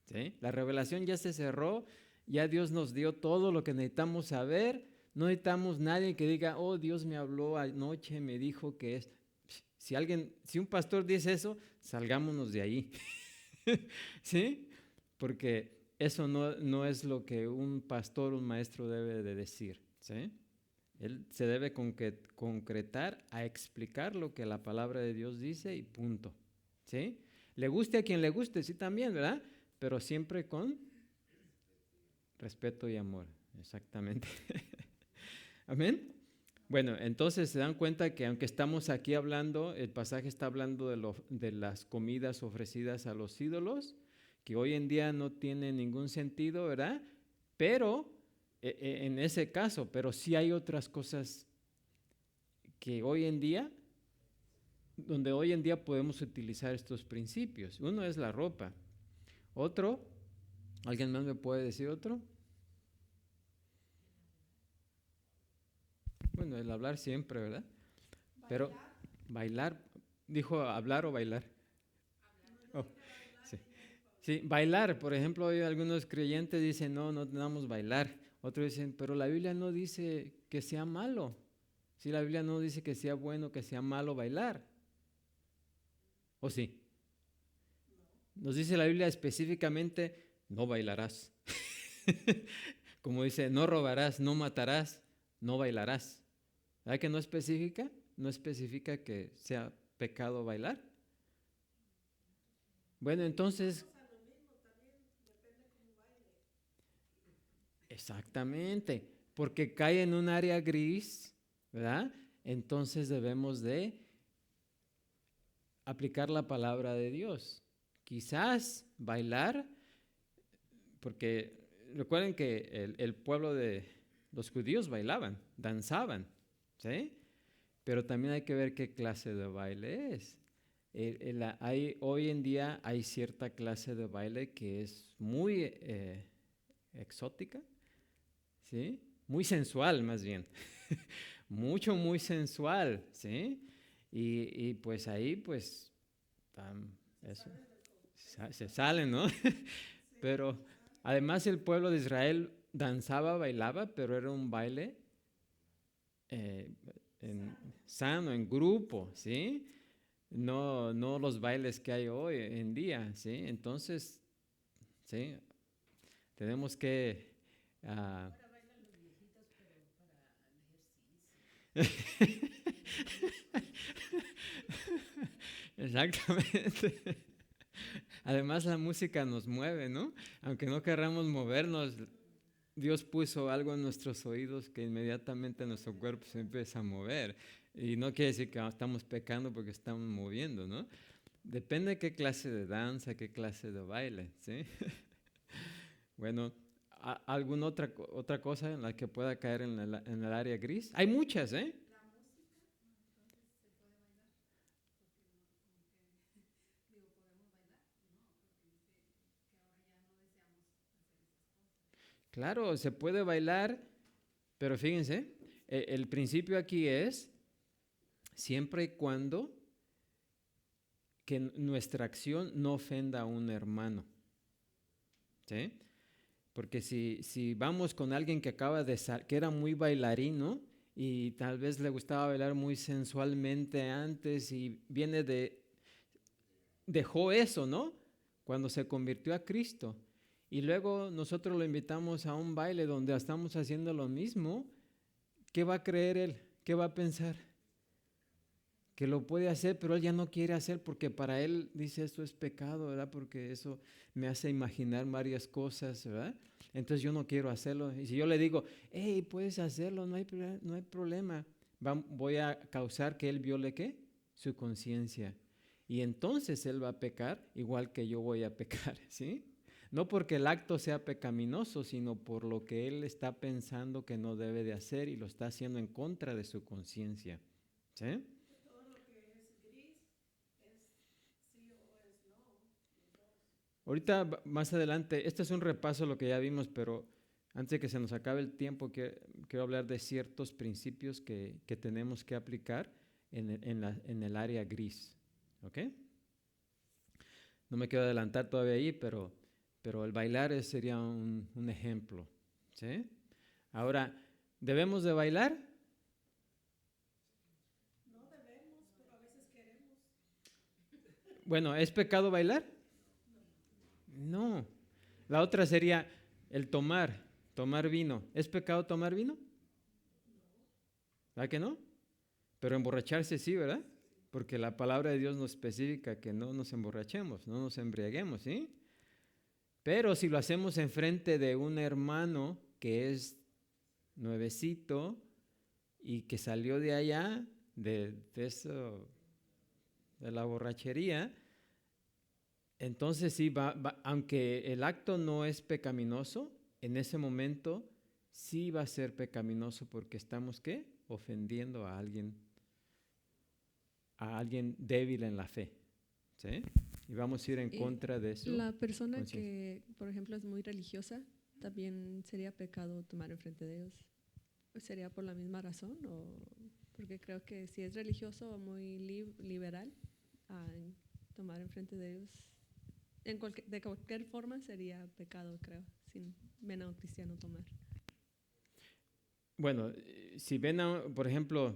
¿sí? La revelación ya se cerró, ya Dios nos dio todo lo que necesitamos saber, no necesitamos nadie que diga, oh, Dios me habló anoche, me dijo que es... Si un pastor dice eso, salgámonos de ahí, ¿sí? Porque eso no es lo que un pastor, un maestro debe de decir, ¿sí? Él se debe concretar a explicar lo que la palabra de Dios dice y punto, ¿sí? Le guste a quien le guste, sí también, ¿verdad? Pero siempre con respeto y amor, exactamente. Amén. Bueno, entonces se dan cuenta que aunque estamos aquí hablando, el pasaje está hablando de las comidas ofrecidas a los ídolos, que hoy en día no tiene ningún sentido, ¿verdad? Pero en ese caso, pero sí hay otras cosas que donde hoy en día podemos utilizar estos principios. Uno es la ropa. Otro, ¿alguien más me puede decir otro? Bueno, el hablar siempre, ¿verdad? Pero bailar, dijo hablar o bailar. Oh, sí. Sí, bailar, por ejemplo, hoy algunos creyentes dicen, no debemos bailar. Otros dicen, pero la Biblia no dice que sea malo. Si la Biblia no dice que sea bueno, que sea malo bailar. ¿O sí? Nos dice la Biblia específicamente, no bailarás. Como dice, no robarás, no matarás, no bailarás. ¿Verdad que no especifica? ¿No especifica que sea pecado bailar? Bueno, entonces... Exactamente, porque cae en un área gris, ¿verdad? Entonces debemos de aplicar la palabra de Dios. Quizás bailar, porque recuerden que el pueblo de los judíos bailaban, danzaban, ¿sí? Pero también hay que ver qué clase de baile es. Hoy en día hay cierta clase de baile que es muy exótica, ¿sí? Muy sensual más bien, muy sensual, ¿sí? Y pues ahí, pues, eso, se salen, ¿no? Pero además el pueblo de Israel danzaba, bailaba, pero era un baile eh, sano, en grupo, ¿sí? No los bailes que hay hoy en día, ¿sí? Entonces, ¿sí? Tenemos que... ah, exactamente. Además la música nos mueve, ¿no? Aunque no querramos movernos, Dios puso algo en nuestros oídos que inmediatamente nuestro cuerpo se empieza a mover. Y no quiere decir que estamos pecando porque estamos moviendo, ¿no? Depende de qué clase de danza, qué clase de baile, ¿sí? Bueno, ¿alguna otra cosa en la que pueda caer en el área gris? Hay muchas, ¿eh? Claro, se puede bailar, pero fíjense, el principio aquí es siempre y cuando que nuestra acción no ofenda a un hermano, ¿sí? Porque si vamos con alguien que acaba de que era muy bailarino y tal vez le gustaba bailar muy sensualmente antes y dejó eso, ¿no? Cuando se convirtió a Cristo. Y luego nosotros lo invitamos a un baile donde estamos haciendo lo mismo, ¿qué va a creer él? ¿Qué va a pensar? Que lo puede hacer, pero él ya no quiere hacer porque para él dice esto es pecado, ¿verdad? Porque eso me hace imaginar varias cosas, ¿verdad? Entonces yo no quiero hacerlo. Y si yo le digo, hey, puedes hacerlo, no hay problema, voy a causar que él viole ¿qué? Su conciencia. Y entonces él va a pecar igual que yo voy a pecar, ¿sí? No porque el acto sea pecaminoso, sino por lo que él está pensando que no debe de hacer y lo está haciendo en contra de su conciencia, ¿sí? Ahorita más adelante, este es un repaso de lo que ya vimos, pero antes de que se nos acabe el tiempo, quiero hablar de ciertos principios que tenemos que aplicar en el área gris. ¿Ok? No me quiero adelantar todavía ahí, pero el bailar sería un ejemplo. ¿Sí? Ahora, ¿debemos de bailar?
No debemos, pero a veces queremos.
Bueno, ¿es pecado bailar? No. La otra sería el tomar vino. ¿Es pecado tomar vino? ¿Verdad que no? Pero emborracharse sí, ¿verdad? Porque la palabra de Dios nos especifica que no nos emborrachemos, no nos embriaguemos, ¿sí? Pero si lo hacemos enfrente de un hermano que es nuevecito y que salió de allá, de eso, de la borrachería, entonces sí, aunque el acto no es pecaminoso, en ese momento sí va a ser pecaminoso porque estamos, ¿qué? Ofendiendo a alguien débil en la fe, ¿sí? Y vamos a ir en contra de eso.
La persona que, por ejemplo, es muy religiosa, también sería pecado tomar enfrente de ellos. ¿Sería por la misma razón? Porque creo que si es religioso o muy liberal, tomar enfrente de ellos, de cualquier forma sería pecado, creo, sin ven a un cristiano tomar.
Bueno, si ven, por ejemplo,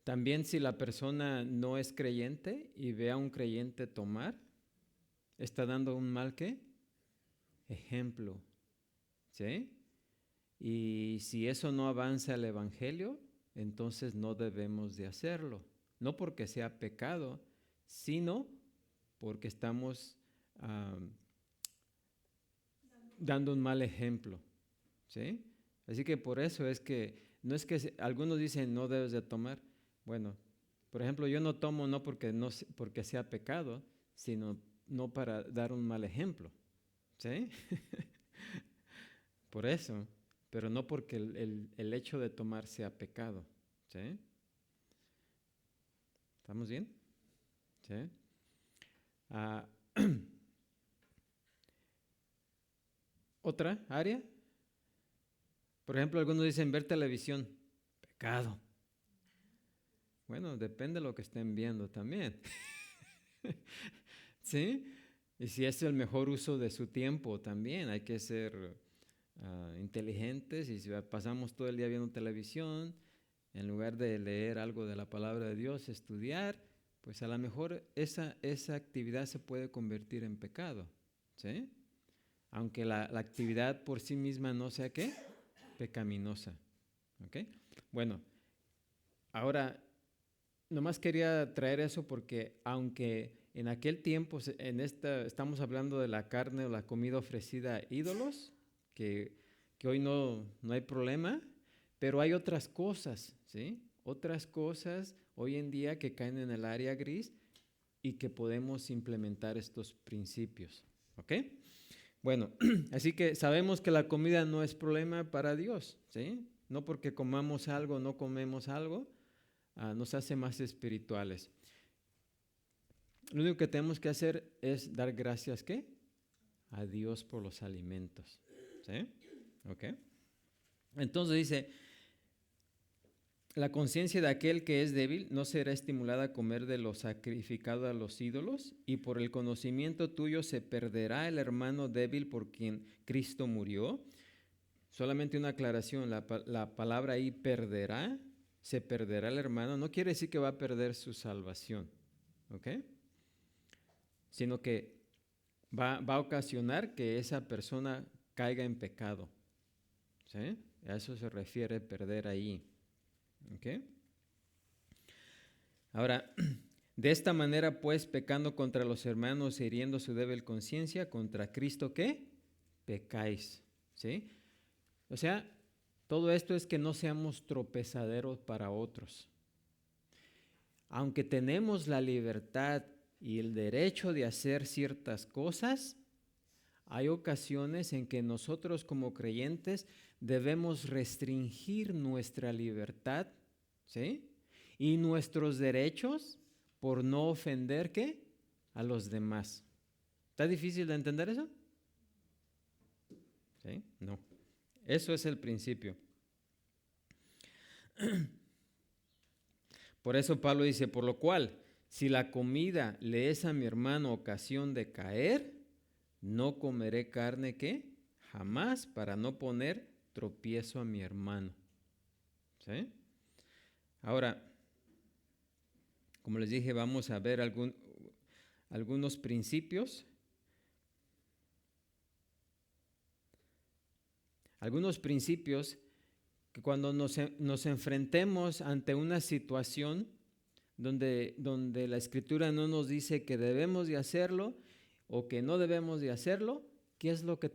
también si la persona no es creyente y ve a un creyente tomar, está dando un mal ¿qué? Ejemplo, ¿sí? Y si eso no avanza el evangelio, entonces no debemos de hacerlo. No porque sea pecado, sino porque estamos dando un mal ejemplo, ¿sí? Así que por eso es que, no es que algunos dicen no debes de tomar. Bueno, por ejemplo, yo no tomo no porque sea pecado, sino no para dar un mal ejemplo, ¿sí? Por eso, pero no porque el hecho de tomar sea pecado, ¿sí? ¿Estamos bien? ¿Sí? ¿Otra área? Por ejemplo, algunos dicen ver televisión, pecado. Bueno, depende de lo que estén viendo también. ¿Sí? Y si es el mejor uso de su tiempo también, hay que ser inteligentes, y si pasamos todo el día viendo televisión, en lugar de leer algo de la palabra de Dios, estudiar, pues a lo mejor esa actividad se puede convertir en pecado, ¿sí? Aunque la actividad por sí misma no sea, ¿qué? Pecaminosa, ¿ok? Bueno, ahora, nomás quería traer eso porque aunque en aquel tiempo, estamos hablando de la carne o la comida ofrecida a ídolos, que hoy no hay problema, pero hay otras cosas, ¿sí? Otras cosas hoy en día que caen en el área gris y que podemos implementar estos principios, ¿ok? Bueno, así que sabemos que la comida no es problema para Dios, ¿sí? No porque comamos algo, no comemos algo, nos hace más espirituales. Lo único que tenemos que hacer es dar gracias, ¿qué? A Dios por los alimentos, ¿sí? ¿Ok? Entonces dice, la conciencia de aquel que es débil no será estimulada a comer de lo sacrificado a los ídolos, y por el conocimiento tuyo se perderá el hermano débil por quien Cristo murió. Solamente una aclaración, la palabra ahí perderá, se perderá el hermano, no quiere decir que va a perder su salvación, ¿ok? Sino que va a ocasionar que esa persona caiga en pecado, ¿sí? A eso se refiere perder ahí, ¿ok? Ahora, de esta manera, pues, pecando contra los hermanos e hiriendo su débil conciencia, contra Cristo, ¿qué? Pecáis, ¿sí? O sea, todo esto es que no seamos tropezaderos para otros. Aunque tenemos la libertad y el derecho de hacer ciertas cosas, hay ocasiones en que nosotros como creyentes debemos restringir nuestra libertad, ¿sí? Y nuestros derechos por no ofender, ¿qué? A los demás. ¿Está difícil de entender eso? ¿Sí? No. Eso es el principio. Por eso Pablo dice, por lo cual, si la comida le es a mi hermano ocasión de caer, no comeré carne, ¿qué? Jamás, para no poner tropiezo a mi hermano. ¿Sí? Ahora, como les dije, vamos a ver algunos principios. Algunos principios que cuando nos enfrentemos ante una situación donde la Escritura no nos dice que debemos de hacerlo o que no debemos de hacerlo, ¿qué es lo que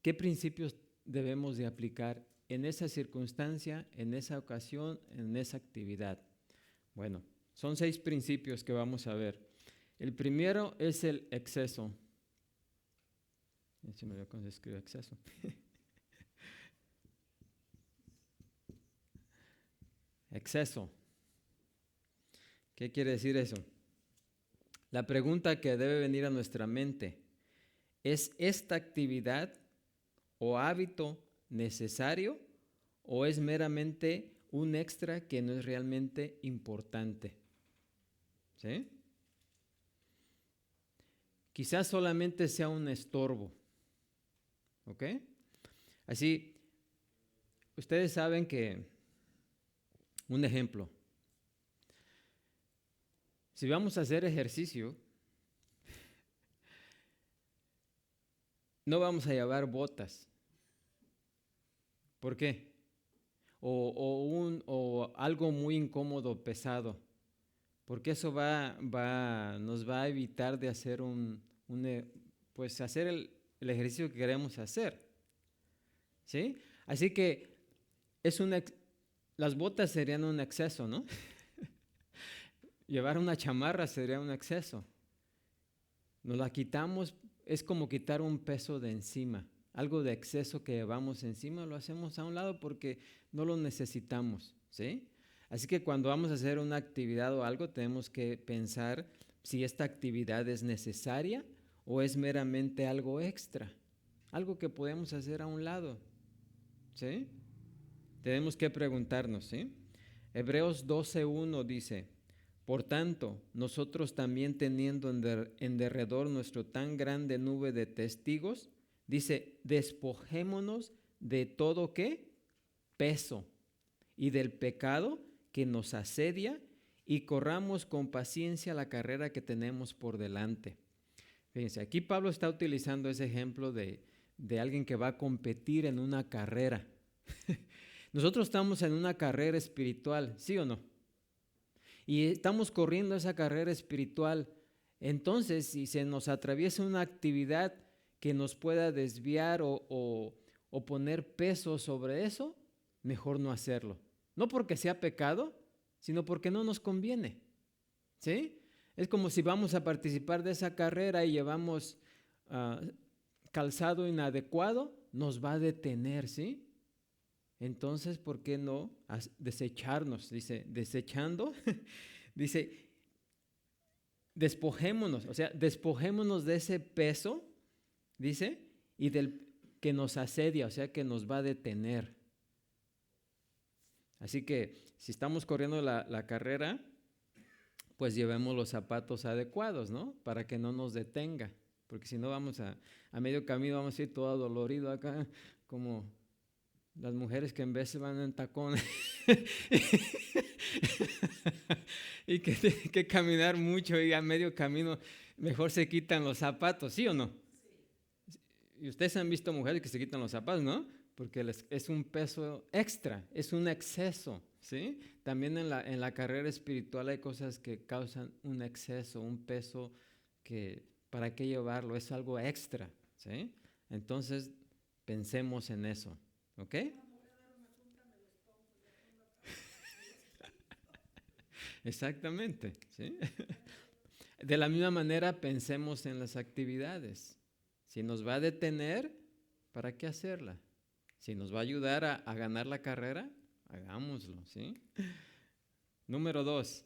qué principios debemos de aplicar en esa circunstancia, en esa ocasión, en esa actividad? Bueno, son 6 principios que vamos a ver. El primero es el exceso. Se me olvidó cómo se escribe exceso. Exceso. ¿Qué quiere decir eso? La pregunta que debe venir a nuestra mente, ¿es esta actividad o hábito necesario o es meramente un extra que no es realmente importante? ¿Sí? Quizás solamente sea un estorbo, ¿ok? Así, ustedes saben que, un ejemplo, si vamos a hacer ejercicio, no vamos a llevar botas. ¿Por qué? O algo muy incómodo, pesado, porque eso nos va a evitar de hacer pues hacer el ejercicio que queremos hacer, ¿sí? Así que las botas serían un exceso, ¿no? Llevar una chamarra sería un exceso. Nos la quitamos, es como quitar un peso de encima. Algo de exceso que llevamos encima lo hacemos a un lado porque no lo necesitamos, ¿sí? Así que cuando vamos a hacer una actividad o algo, tenemos que pensar si esta actividad es necesaria o es meramente algo extra, algo que podemos hacer a un lado, ¿sí? Tenemos que preguntarnos, ¿sí? Hebreos 12:1 dice, por tanto, nosotros también teniendo en derredor nuestro tan grande nube de testigos, dice, despojémonos de todo ¿qué? Peso y del pecado que nos asedia y corramos con paciencia la carrera que tenemos por delante. Fíjense, aquí Pablo está utilizando ese ejemplo de alguien que va a competir en una carrera. Nosotros estamos en una carrera espiritual, ¿sí o no? Y estamos corriendo esa carrera espiritual. Entonces, si se nos atraviesa una actividad que nos pueda desviar o poner peso sobre eso, mejor no hacerlo. No porque sea pecado, sino porque no nos conviene. ¿Sí? Es como si vamos a participar de esa carrera y llevamos calzado inadecuado, nos va a detener, ¿sí? Entonces, ¿por qué no desecharnos? Dice, desechando, dice, despojémonos, o sea, despojémonos de ese peso, dice, y del que nos asedia, o sea, que nos va a detener. Así que, si estamos corriendo la carrera, pues llevemos los zapatos adecuados, ¿no? Para que no nos detenga, porque si no vamos a medio camino, vamos a ir todo dolorido acá, como las mujeres que en vez van en tacón y que tienen que caminar mucho y a medio camino mejor se quitan los zapatos, ¿sí o no? Sí. Y ustedes han visto mujeres que se quitan los zapatos, ¿no? Porque es un peso extra, es un exceso, ¿sí? También en la carrera espiritual hay cosas que causan un exceso, un peso que ¿para qué llevarlo? Es algo extra, ¿sí? Entonces pensemos en eso. ¿Ok? Exactamente, ¿sí? De la misma manera pensemos en las actividades. Si nos va a detener, ¿para qué hacerla? Si nos va a ayudar a ganar la carrera, hagámoslo, ¿sí? Número 2,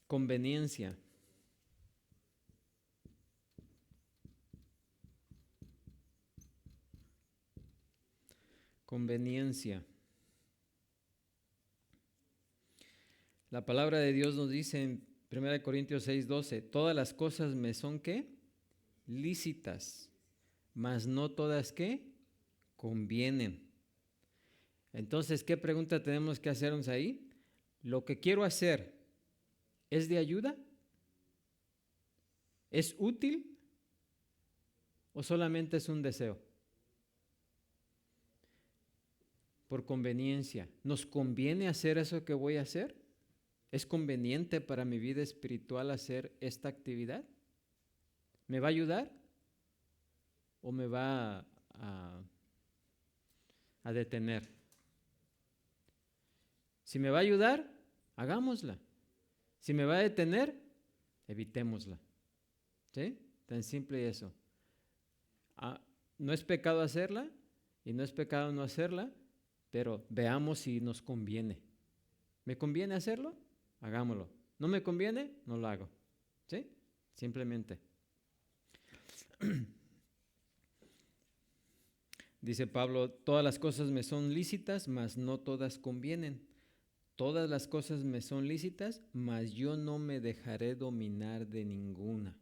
conveniencia. Conveniencia. La palabra de Dios nos dice en 1 Corintios 6:12, todas las cosas me son ¿qué? Lícitas, mas no todas ¿qué? Convienen. Entonces, ¿qué pregunta tenemos que hacernos ahí? ¿Lo que quiero hacer es de ayuda? ¿Es útil? ¿O solamente es un deseo? Por conveniencia. ¿Nos conviene hacer eso que voy a hacer? ¿Es conveniente para mi vida espiritual hacer esta actividad? ¿Me va a ayudar? ¿O me va a detener? Si me va a ayudar, hagámosla. Si me va a detener, evitémosla. ¿Sí? Tan simple eso. No es pecado hacerla y no es pecado no hacerla, pero veamos si nos conviene. ¿Me conviene hacerlo? Hagámoslo. ¿No me conviene? No lo hago. ¿Sí? Simplemente. Dice Pablo, todas las cosas me son lícitas, mas no todas convienen. Todas las cosas me son lícitas, mas yo no me dejaré dominar de ninguna.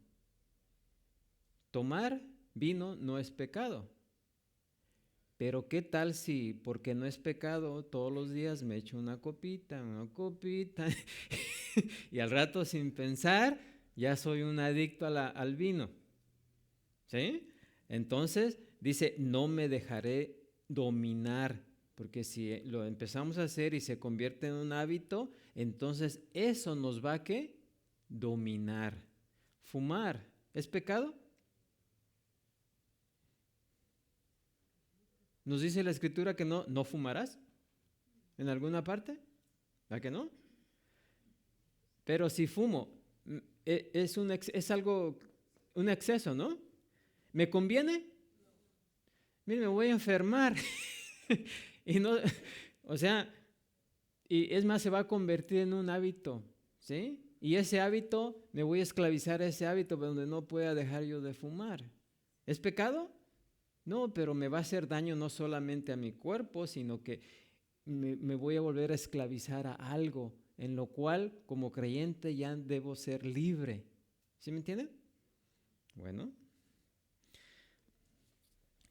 Tomar vino no es pecado. Pero ¿qué tal si, porque no es pecado, todos los días me echo una copita, y al rato sin pensar ya soy un adicto al vino? ¿Sí? Entonces dice, no me dejaré dominar, porque si lo empezamos a hacer y se convierte en un hábito, entonces eso nos va a ¿qué? Dominar. Fumar, ¿es pecado? ¿Nos dice la Escritura que no fumarás en alguna parte? ¿A que no? Pero si fumo, es algo, un exceso, ¿no? ¿Me conviene? Mire, me voy a enfermar. Y no, o sea, y es más, se va a convertir en un hábito, ¿sí? Y ese hábito, me voy a esclavizar a ese hábito donde no pueda dejar yo de fumar. ¿Es pecado? No, pero me va a hacer daño no solamente a mi cuerpo, sino que me voy a volver a esclavizar a algo en lo cual como creyente ya debo ser libre. ¿Sí me entienden? Bueno.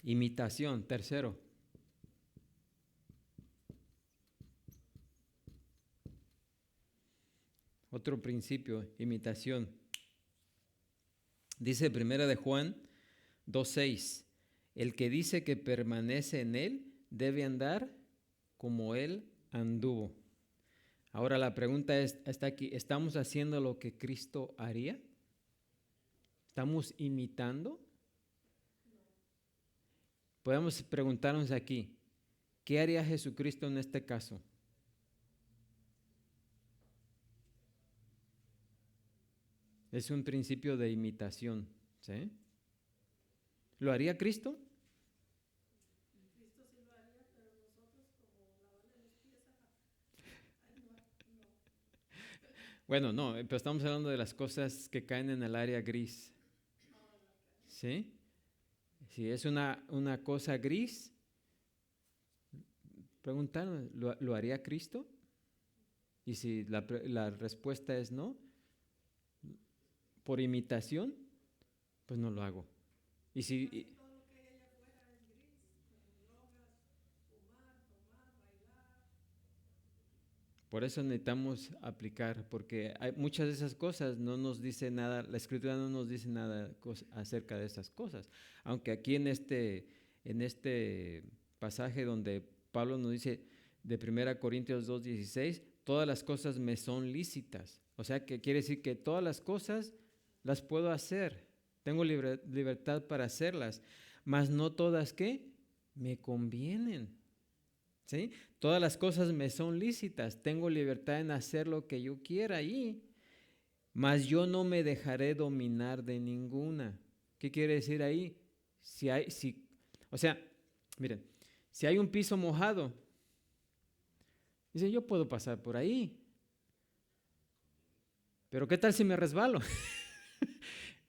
Imitación, tercero. Otro principio, imitación. Dice 1 de Juan 2:6, el que dice que permanece en él debe andar como él anduvo. Ahora la pregunta está aquí, ¿estamos haciendo lo que Cristo haría? ¿Estamos imitando? Podemos preguntarnos aquí, ¿qué haría Jesucristo en este caso? Es un principio de imitación, ¿sí? ¿Lo haría Cristo?
Cristo sí lo haría, pero nosotros como lavarle los pies
Bueno, no, pero estamos hablando de las cosas que caen en el área gris, ¿sí? Si es una cosa gris, preguntarnos, ¿lo haría Cristo? Y si la respuesta es no, por imitación, pues no lo hago. Y si
todo lo que hay allá afuera es gris, como drogas, fumar, tomar, bailar.
por eso necesitamos aplicar, porque hay muchas de esas cosas no nos dice nada, la Escritura no nos dice nada acerca de esas cosas. Aunque aquí en este pasaje donde Pablo nos dice de 1 Corintios 2:16, todas las cosas me son lícitas. O sea, que quiere decir que todas las cosas las puedo hacer, tengo libertad para hacerlas, mas no todas, ¿qué? Me convienen. ¿Sí? Todas las cosas me son lícitas, tengo libertad en hacer lo que yo quiera mas yo no me dejaré dominar de ninguna. ¿Qué quiere decir ahí? O sea, miren, si hay un piso mojado, dice, yo puedo pasar por ahí, pero ¿qué tal si me resbalo?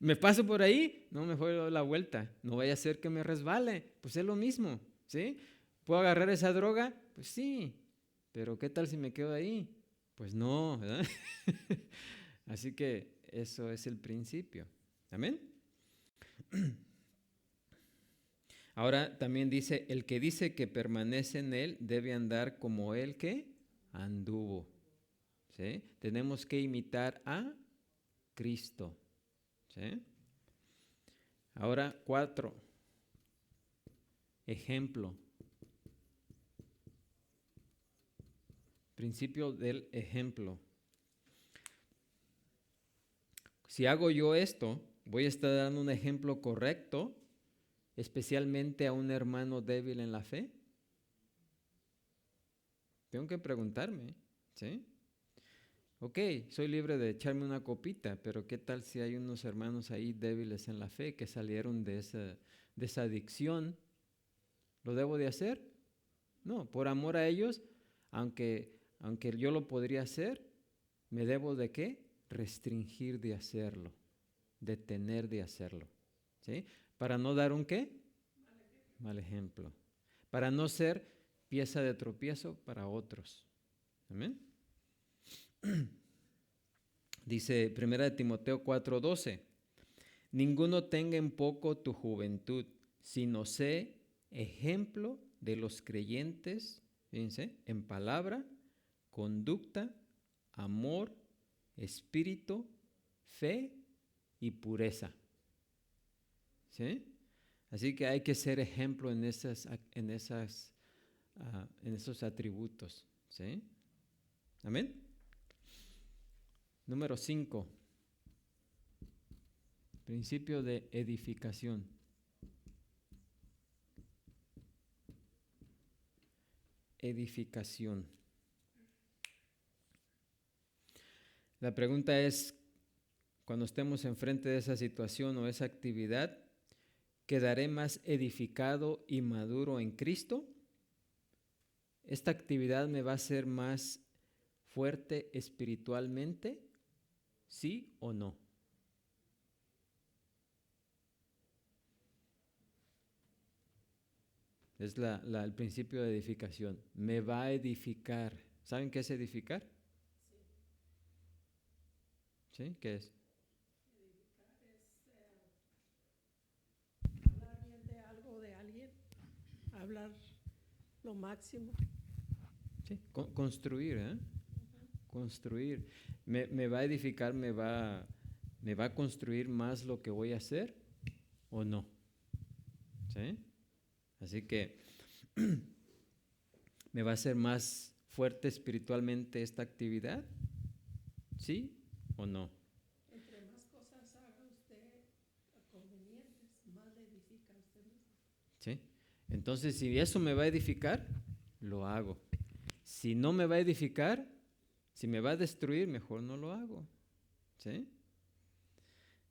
¿Me paso por ahí? No, me doy la vuelta, no vaya a ser que me resbale, pues es lo mismo, ¿sí? ¿Puedo agarrar esa droga? Pues sí, pero ¿qué tal si me quedo ahí? Pues no, ¿verdad? Así que eso es el principio. ¿Amén? Ahora también dice, el que dice que permanece en él debe andar como él que anduvo. ¿Sí? Tenemos que imitar a Cristo. ¿Sí? Ahora 4. Ejemplo. Principio del ejemplo. Si hago yo esto, voy a estar dando un ejemplo correcto, especialmente a un hermano débil en la fe. Tengo que preguntarme, ¿sí? Ok, soy libre de echarme una copita, pero ¿qué tal si hay unos hermanos ahí débiles en la fe que salieron de esa adicción? ¿Lo debo de hacer? No, por amor a ellos, aunque yo lo podría hacer, ¿me debo de qué? Restringir de hacerlo, detener de hacerlo, ¿sí? Para no dar un ¿qué? Mal ejemplo. Para no ser pieza de tropiezo para otros. Amén. Dice 1 Timoteo 4:12, ninguno tenga en poco tu juventud, sino sé ejemplo de los creyentes, fíjense, en palabra, conducta, amor, espíritu, fe y pureza. ¿Sí? Así que hay que ser ejemplo en esos atributos. ¿Sí? Amén. Número 5. Principio de edificación. Edificación. La pregunta es, cuando estemos enfrente de esa situación o esa actividad, ¿quedaré más edificado y maduro en Cristo? ¿Esta actividad me va a hacer más fuerte espiritualmente? ¿Sí o no? Es el principio de edificación. Me va a edificar. ¿Saben qué es edificar? ¿Sí? ¿Qué es?
Hablar bien de algo o de alguien, hablar lo máximo.
Sí, construir, ¿eh? Construir. Me va a edificar, me va a construir más lo que voy a hacer o no. ¿Sí? Así que ¿me va a hacer más fuerte espiritualmente esta actividad? ¿Sí o no?
Entre más cosas haga usted convenientes, más le edifica a usted mismo.
¿Sí? Entonces, si eso me va a edificar, lo hago. Si no me va a edificar, si me va a destruir, mejor no lo hago. ¿Sí?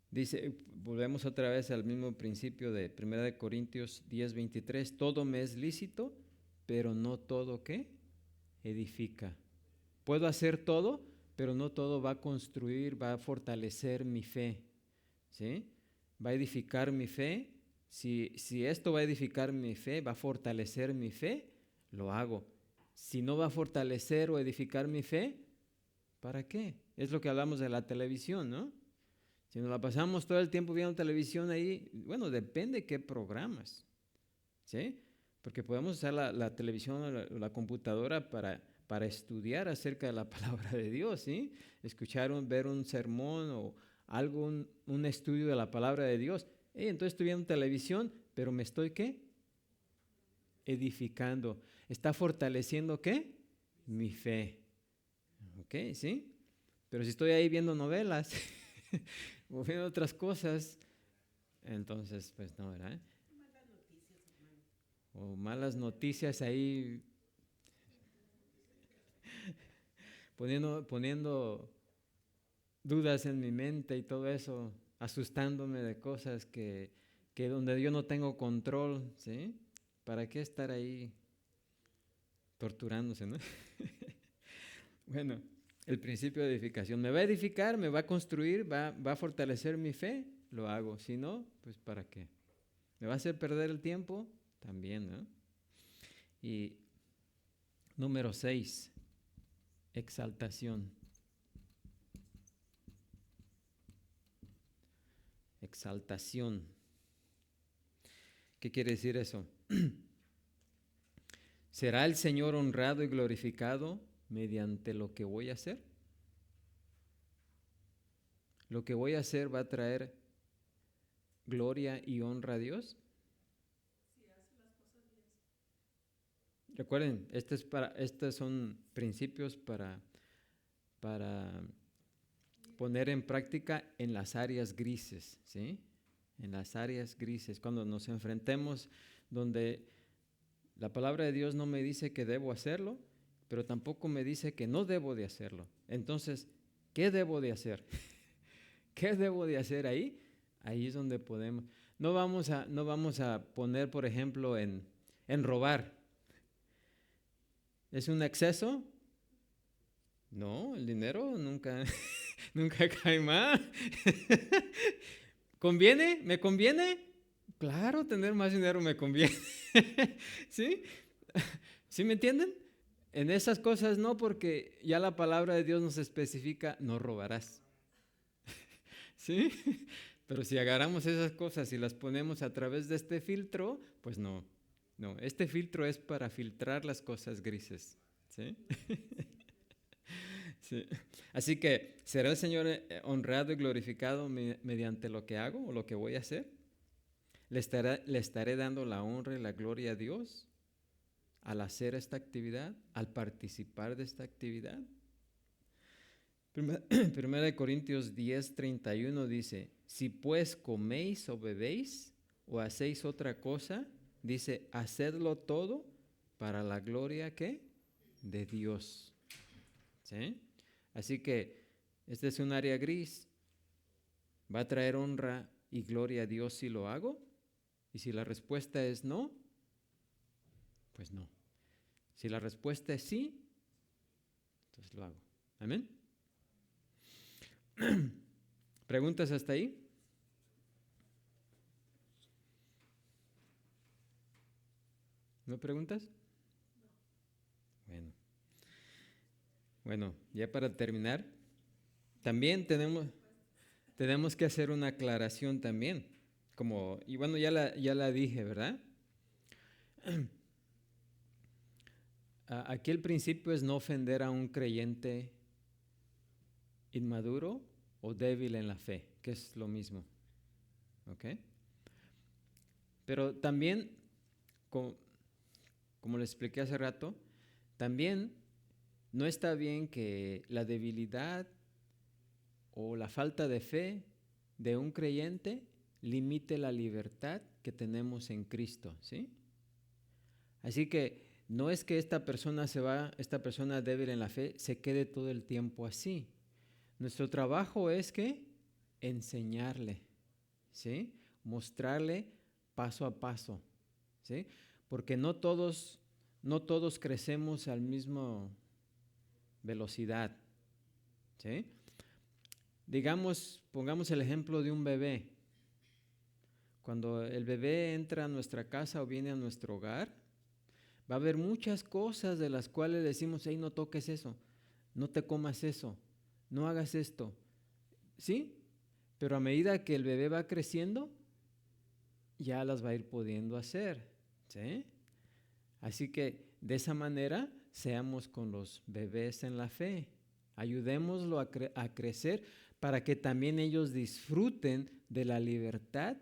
Dice, volvemos otra vez al mismo principio de 1 Corintios 10:23, todo me es lícito, pero no todo, ¿qué? Edifica. Puedo hacer todo, pero no todo va a construir, va a fortalecer mi fe. ¿Sí? Va a edificar mi fe. Si esto va a edificar mi fe, va a fortalecer mi fe, lo hago. Si no va a fortalecer o edificar mi fe, ¿para qué? Es lo que hablamos de la televisión, ¿no? Si nos la pasamos todo el tiempo viendo televisión ahí, bueno, depende qué programas, ¿sí? Porque podemos usar la televisión o la computadora para estudiar acerca de la palabra de Dios, ¿sí? Ver un sermón o algo, un estudio de la palabra de Dios. Entonces estoy viendo televisión, pero me estoy, ¿qué? Edificando. ¿Está fortaleciendo qué? Mi fe. ¿Ok? ¿Sí? Pero si estoy ahí viendo novelas o viendo otras cosas, entonces, pues no, ¿verdad? O malas noticias ahí, poniendo dudas en mi mente y todo eso, asustándome de cosas que donde yo no tengo control, ¿sí? ¿Para qué estar ahí torturándose, no? Bueno, el principio de edificación. ¿Me va a edificar? ¿Me va a construir? ¿Va a fortalecer mi fe? Lo hago. Si no, pues ¿para qué? ¿Me va a hacer perder el tiempo? También, ¿no? Y número 6, exaltación. Exaltación. ¿Qué quiere decir eso? ¿Será el Señor honrado y glorificado mediante lo que voy a hacer? ¿Lo que voy a hacer va a traer gloria y honra a Dios? Recuerden, estos son principios para poner en práctica en las áreas grises, ¿sí? En las áreas grises, cuando nos enfrentemos donde la palabra de Dios no me dice que debo hacerlo, pero tampoco me dice que no debo de hacerlo. Entonces, ¿qué debo de hacer? ¿Qué debo de hacer ahí? Ahí es donde podemos. No vamos a poner, por ejemplo, en robar. ¿Es un exceso? No, el dinero nunca, nunca cae mal. ¿Conviene? ¿Me conviene? Claro, tener más dinero me conviene. ¿Sí? ¿Sí me entienden? En esas cosas no, porque ya la palabra de Dios nos especifica, no robarás. ¿Sí? Pero si agarramos esas cosas y las ponemos a través de este filtro, pues no. No, este filtro es para filtrar las cosas grises. ¿Sí? Sí. Así que, ¿será el Señor honrado y glorificado mediante lo que hago o lo que voy a hacer? ¿Le estaré dando la honra y la gloria a Dios al hacer esta actividad, al participar de esta actividad? Primera de Corintios 10:31 dice, si pues coméis o bebéis o hacéis otra cosa, dice, hacedlo todo para la gloria, ¿qué? De Dios. ¿Sí? Así que este es un área gris. ¿Va a traer honra y gloria a Dios si lo hago? Y si la respuesta es no, pues no. Si la respuesta es sí, entonces lo hago. Amén. ¿Preguntas hasta ahí? ¿No preguntas? Bueno, ya para terminar, también tenemos que hacer una aclaración también. Y bueno, ya la dije, ¿verdad? Aquí el principio es no ofender a un creyente inmaduro o débil en la fe, que es lo mismo. ¿Ok? Pero también, como les expliqué hace rato, también no está bien que la debilidad o la falta de fe de un creyente limite la libertad que tenemos en Cristo, ¿sí? Así que no es que esta persona débil en la fe se quede todo el tiempo así. Nuestro trabajo es que enseñarle, ¿sí? Mostrarle paso a paso, ¿sí? Porque no todos crecemos al mismo velocidad, ¿sí? Pongamos el ejemplo de un bebé. Cuando el bebé entra a nuestra casa o viene a nuestro hogar, va a haber muchas cosas de las cuales decimos, hey, no toques eso, no te comas eso, no hagas esto, ¿sí? Pero a medida que el bebé va creciendo, ya las va a ir pudiendo hacer, ¿sí? Así que de esa manera seamos con los bebés en la fe. Ayudémoslo a crecer para que también ellos disfruten de la libertad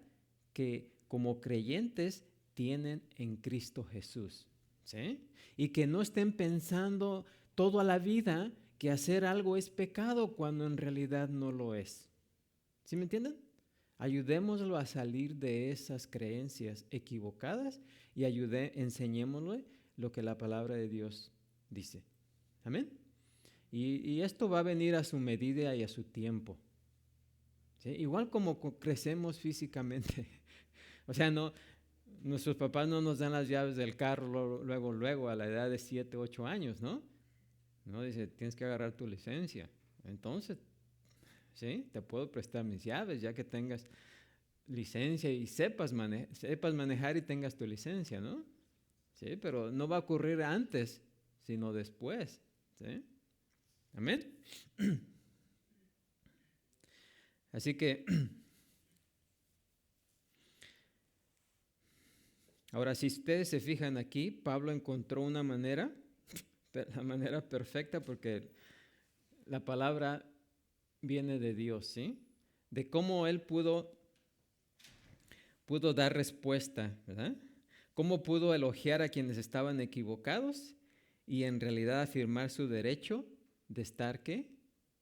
que como creyentes tienen en Cristo Jesús, ¿sí? Y que no estén pensando toda la vida que hacer algo es pecado cuando en realidad no lo es. ¿Sí me entienden? Ayudémoslo a salir de esas creencias equivocadas y enseñémosle lo que la palabra de Dios dice. Amén. Y esto va a venir a su medida y a su tiempo, ¿sí? Igual como crecemos físicamente. O sea, nuestros papás no nos dan las llaves del carro luego a la edad de 7, 8 años, ¿no? No, dice, tienes que agarrar tu licencia. Entonces, ¿sí? Te puedo prestar mis llaves ya que tengas licencia y sepas manejar y tengas tu licencia, ¿no? Sí, pero no va a ocurrir antes, sino después, ¿sí? Amén. Así que, ahora si ustedes se fijan aquí, Pablo encontró una manera, la manera perfecta, porque la palabra viene de Dios, ¿sí? De cómo él pudo dar respuesta, ¿verdad? Cómo pudo elogiar a quienes estaban equivocados y en realidad afirmar su derecho de estar, ¿qué?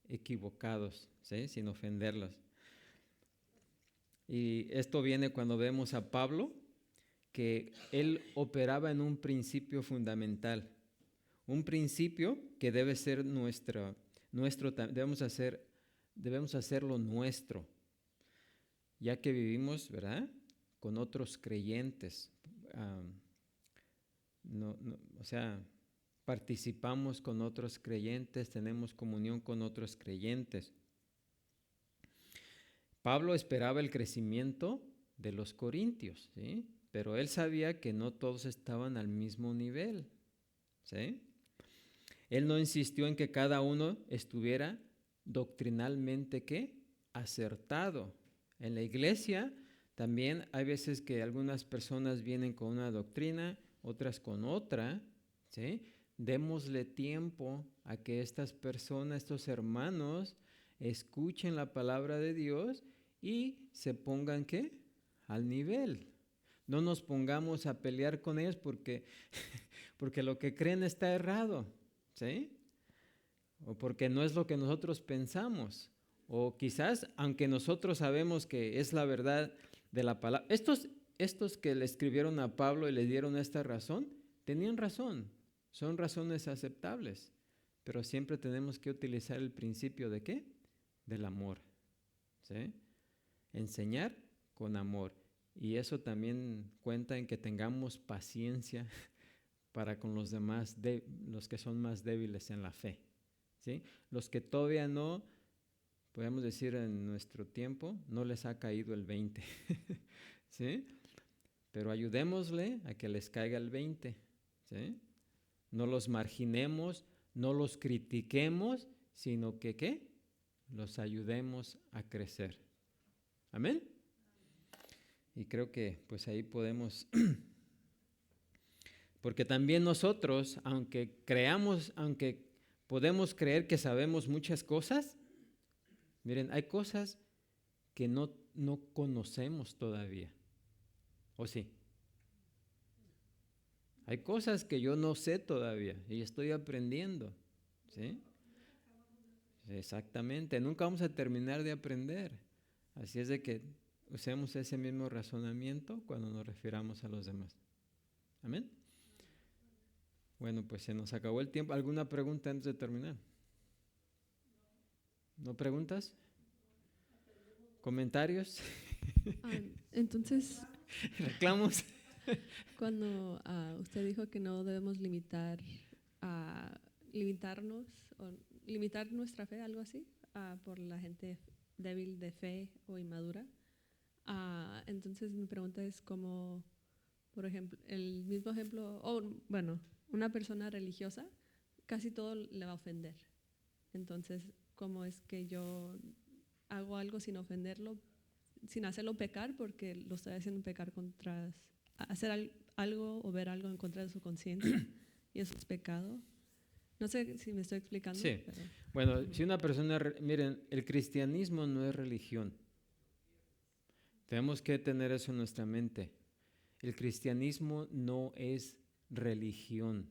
Equivocados, ¿sí? Sin ofenderlos. Y esto viene cuando vemos a Pablo, que él operaba en un principio fundamental, un principio que debe ser debemos hacerlo nuestro, ya que vivimos, ¿verdad?, con otros creyentes. O sea, participamos con otros creyentes, tenemos comunión con otros creyentes. Pablo esperaba el crecimiento de los corintios, ¿sí? Pero él sabía que no todos estaban al mismo nivel, ¿sí? Él no insistió en que cada uno estuviera doctrinalmente, ¿qué? Acertado. En la iglesia también hay veces que algunas personas vienen con una doctrina, otras con otra, ¿sí? Démosle tiempo a que estas personas, estos hermanos, escuchen la palabra de Dios y se pongan, ¿qué? Al nivel. No nos pongamos a pelear con ellos porque lo que creen está errado, ¿sí? O porque no es lo que nosotros pensamos. O quizás, aunque nosotros sabemos que es la verdad de la palabra. Estos que le escribieron a Pablo y le dieron esta razón, tenían razón. Son razones aceptables. Pero siempre tenemos que utilizar el principio ¿de qué? Del amor, ¿sí? Enseñar con amor. Y eso también cuenta en que tengamos paciencia para con los demás, los que son más débiles en la fe, ¿sí? Los que todavía no, podemos decir en nuestro tiempo, no les ha caído el 20, ¿sí? pero ayudémosle a que les caiga el 20, ¿sí? No los marginemos, no los critiquemos, sino que ¿qué? Los ayudemos a crecer. Amén. Y creo que pues ahí podemos, porque también nosotros, aunque podemos creer que sabemos muchas cosas, miren, hay cosas que no conocemos todavía. ¿O sí? Hay cosas que yo no sé todavía y estoy aprendiendo, ¿sí? Exactamente, nunca vamos a terminar de aprender. Así es de que usemos ese mismo razonamiento cuando nos refiramos a los demás. Amén. Bueno, pues se nos acabó el tiempo. ¿Alguna pregunta antes de terminar? ¿No preguntas? ¿Comentarios?
Entonces,
¿Reclamos?
cuando usted dijo que no debemos limitarnos o limitar nuestra fe, algo así, por la gente débil de fe o inmadura, entonces mi pregunta es como, por ejemplo, el mismo ejemplo, una persona religiosa, casi todo le va a ofender. Entonces, ¿cómo es que yo hago algo sin ofenderlo, sin hacerlo pecar, porque lo estoy haciendo pecar hacer algo o ver algo en contra de su conciencia, y eso es pecado? No sé si me estoy explicando.
Sí.
Pero,
Bueno, si una persona, miren, el cristianismo no es religión. Tenemos que tener eso en nuestra mente. El cristianismo no es religión.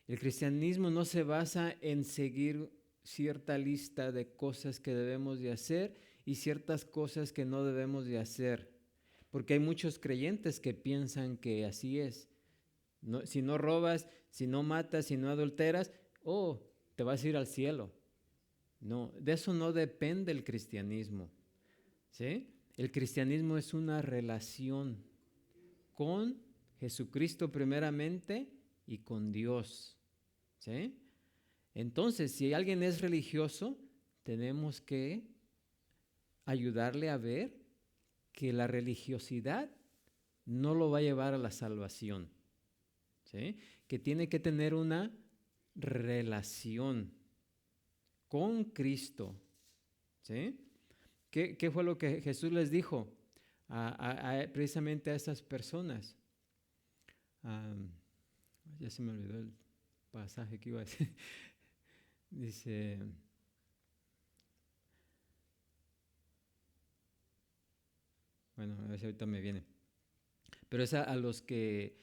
El cristianismo no se basa en seguir cierta lista de cosas que debemos de hacer y ciertas cosas que no debemos de hacer. Porque hay muchos creyentes que piensan que así es. No, si no robas, si no matas, si no adulteras, te vas a ir al cielo. No, de eso no depende el cristianismo, ¿sí? El cristianismo es una relación con Jesucristo primeramente y con Dios, ¿sí? Entonces, si alguien es religioso, tenemos que ayudarle a ver que la religiosidad no lo va a llevar a la salvación, ¿sí? Que tiene que tener una relación con Cristo, ¿sí? ¿Qué fue lo que Jesús les dijo precisamente a esas personas? Ya se me olvidó el pasaje que iba a decir. Dice, bueno, a ver si ahorita me viene. Pero es a los que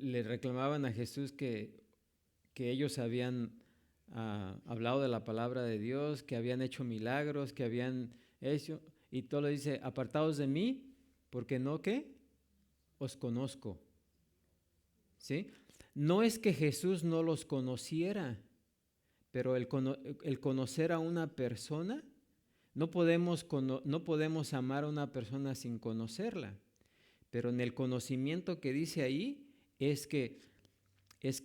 le reclamaban a Jesús que ellos habían hablado de la palabra de Dios, que habían hecho milagros, que habían hecho, y todo le dice, apartados de mí, porque no, ¿qué? Os conozco, ¿sí? No es que Jesús no los conociera, pero el conocer a una persona, no podemos amar a una persona sin conocerla, pero en el conocimiento que dice ahí es que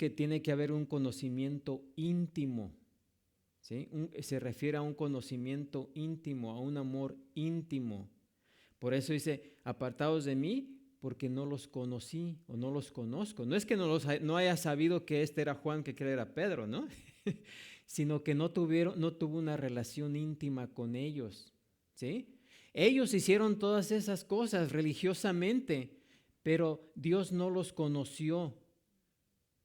tiene que haber un conocimiento íntimo, ¿sí? Se refiere a un conocimiento íntimo, a un amor íntimo. Por eso dice, apartados de mí, porque no los conocí o no los conozco. No es que no haya sabido que este era Juan, que era Pedro, ¿no? Sino que no tuvo una relación íntima con ellos, ¿sí? Ellos hicieron todas esas cosas religiosamente, pero Dios no los conoció,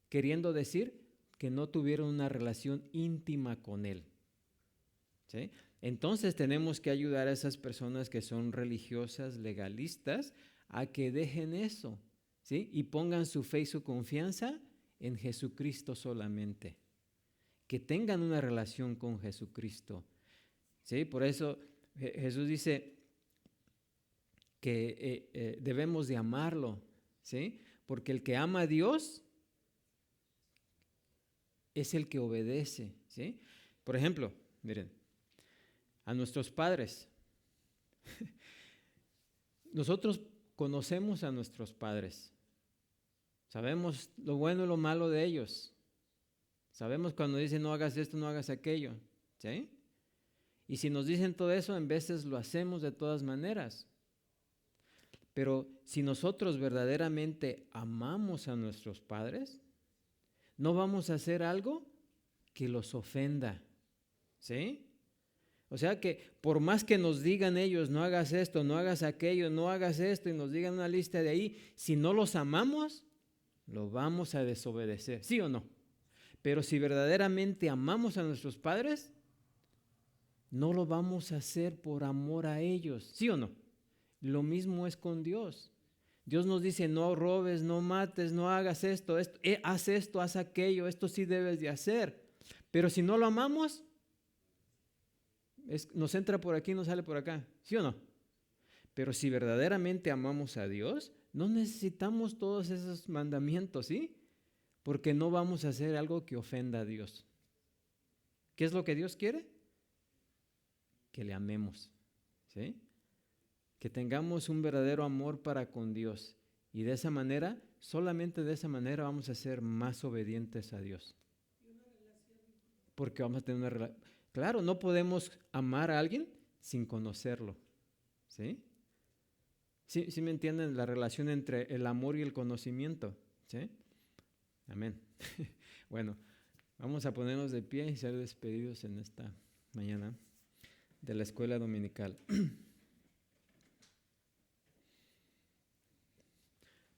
queriendo decir que no tuvieron una relación íntima con Él, ¿sí? Entonces tenemos que ayudar a esas personas que son religiosas, legalistas, a que dejen eso, ¿sí? Y pongan su fe y su confianza en Jesucristo solamente. Que tengan una relación con Jesucristo, ¿sí? Por eso Jesús dice que debemos de amarlo, ¿sí? Porque el que ama a Dios es el que obedece, ¿sí? Por ejemplo, miren, a nuestros padres. Nosotros conocemos a nuestros padres. Sabemos lo bueno y lo malo de ellos. Sabemos cuando dicen no hagas esto, no hagas aquello, ¿sí? Y si nos dicen todo eso, en veces lo hacemos de todas maneras. Pero si nosotros verdaderamente amamos a nuestros padres, no vamos a hacer algo que los ofenda, ¿sí? O sea que por más que nos digan ellos, no hagas esto, no hagas aquello, no hagas esto, y nos digan una lista de ahí, si no los amamos, lo vamos a desobedecer, ¿sí o no? Pero si verdaderamente amamos a nuestros padres, no lo vamos a hacer por amor a ellos, ¿sí o no? Lo mismo es con Dios. Dios nos dice, no robes, no mates, no hagas esto, haz esto, haz aquello, esto sí debes de hacer. Pero si no lo amamos, nos entra por aquí, nos sale por acá, ¿sí o no? Pero si verdaderamente amamos a Dios, no necesitamos todos esos mandamientos, ¿sí? Porque no vamos a hacer algo que ofenda a Dios. ¿Qué es lo que Dios quiere? Que le amemos, ¿sí? Que tengamos un verdadero amor para con Dios. Y de esa manera, solamente de esa manera vamos a ser más obedientes a Dios. Porque vamos a tener una relación. Claro, no podemos amar a alguien sin conocerlo, ¿sí? ¿Sí me entienden la relación entre el amor y el conocimiento? ¿Sí? Amén. Bueno, vamos a ponernos de pie y ser despedidos en esta mañana de la escuela dominical.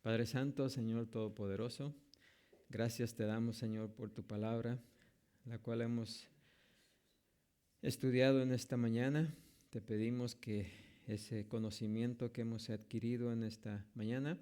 Padre Santo, Señor Todopoderoso, gracias te damos, Señor, por tu palabra, la cual hemos estudiado en esta mañana. Te pedimos que ese conocimiento que hemos adquirido en esta mañana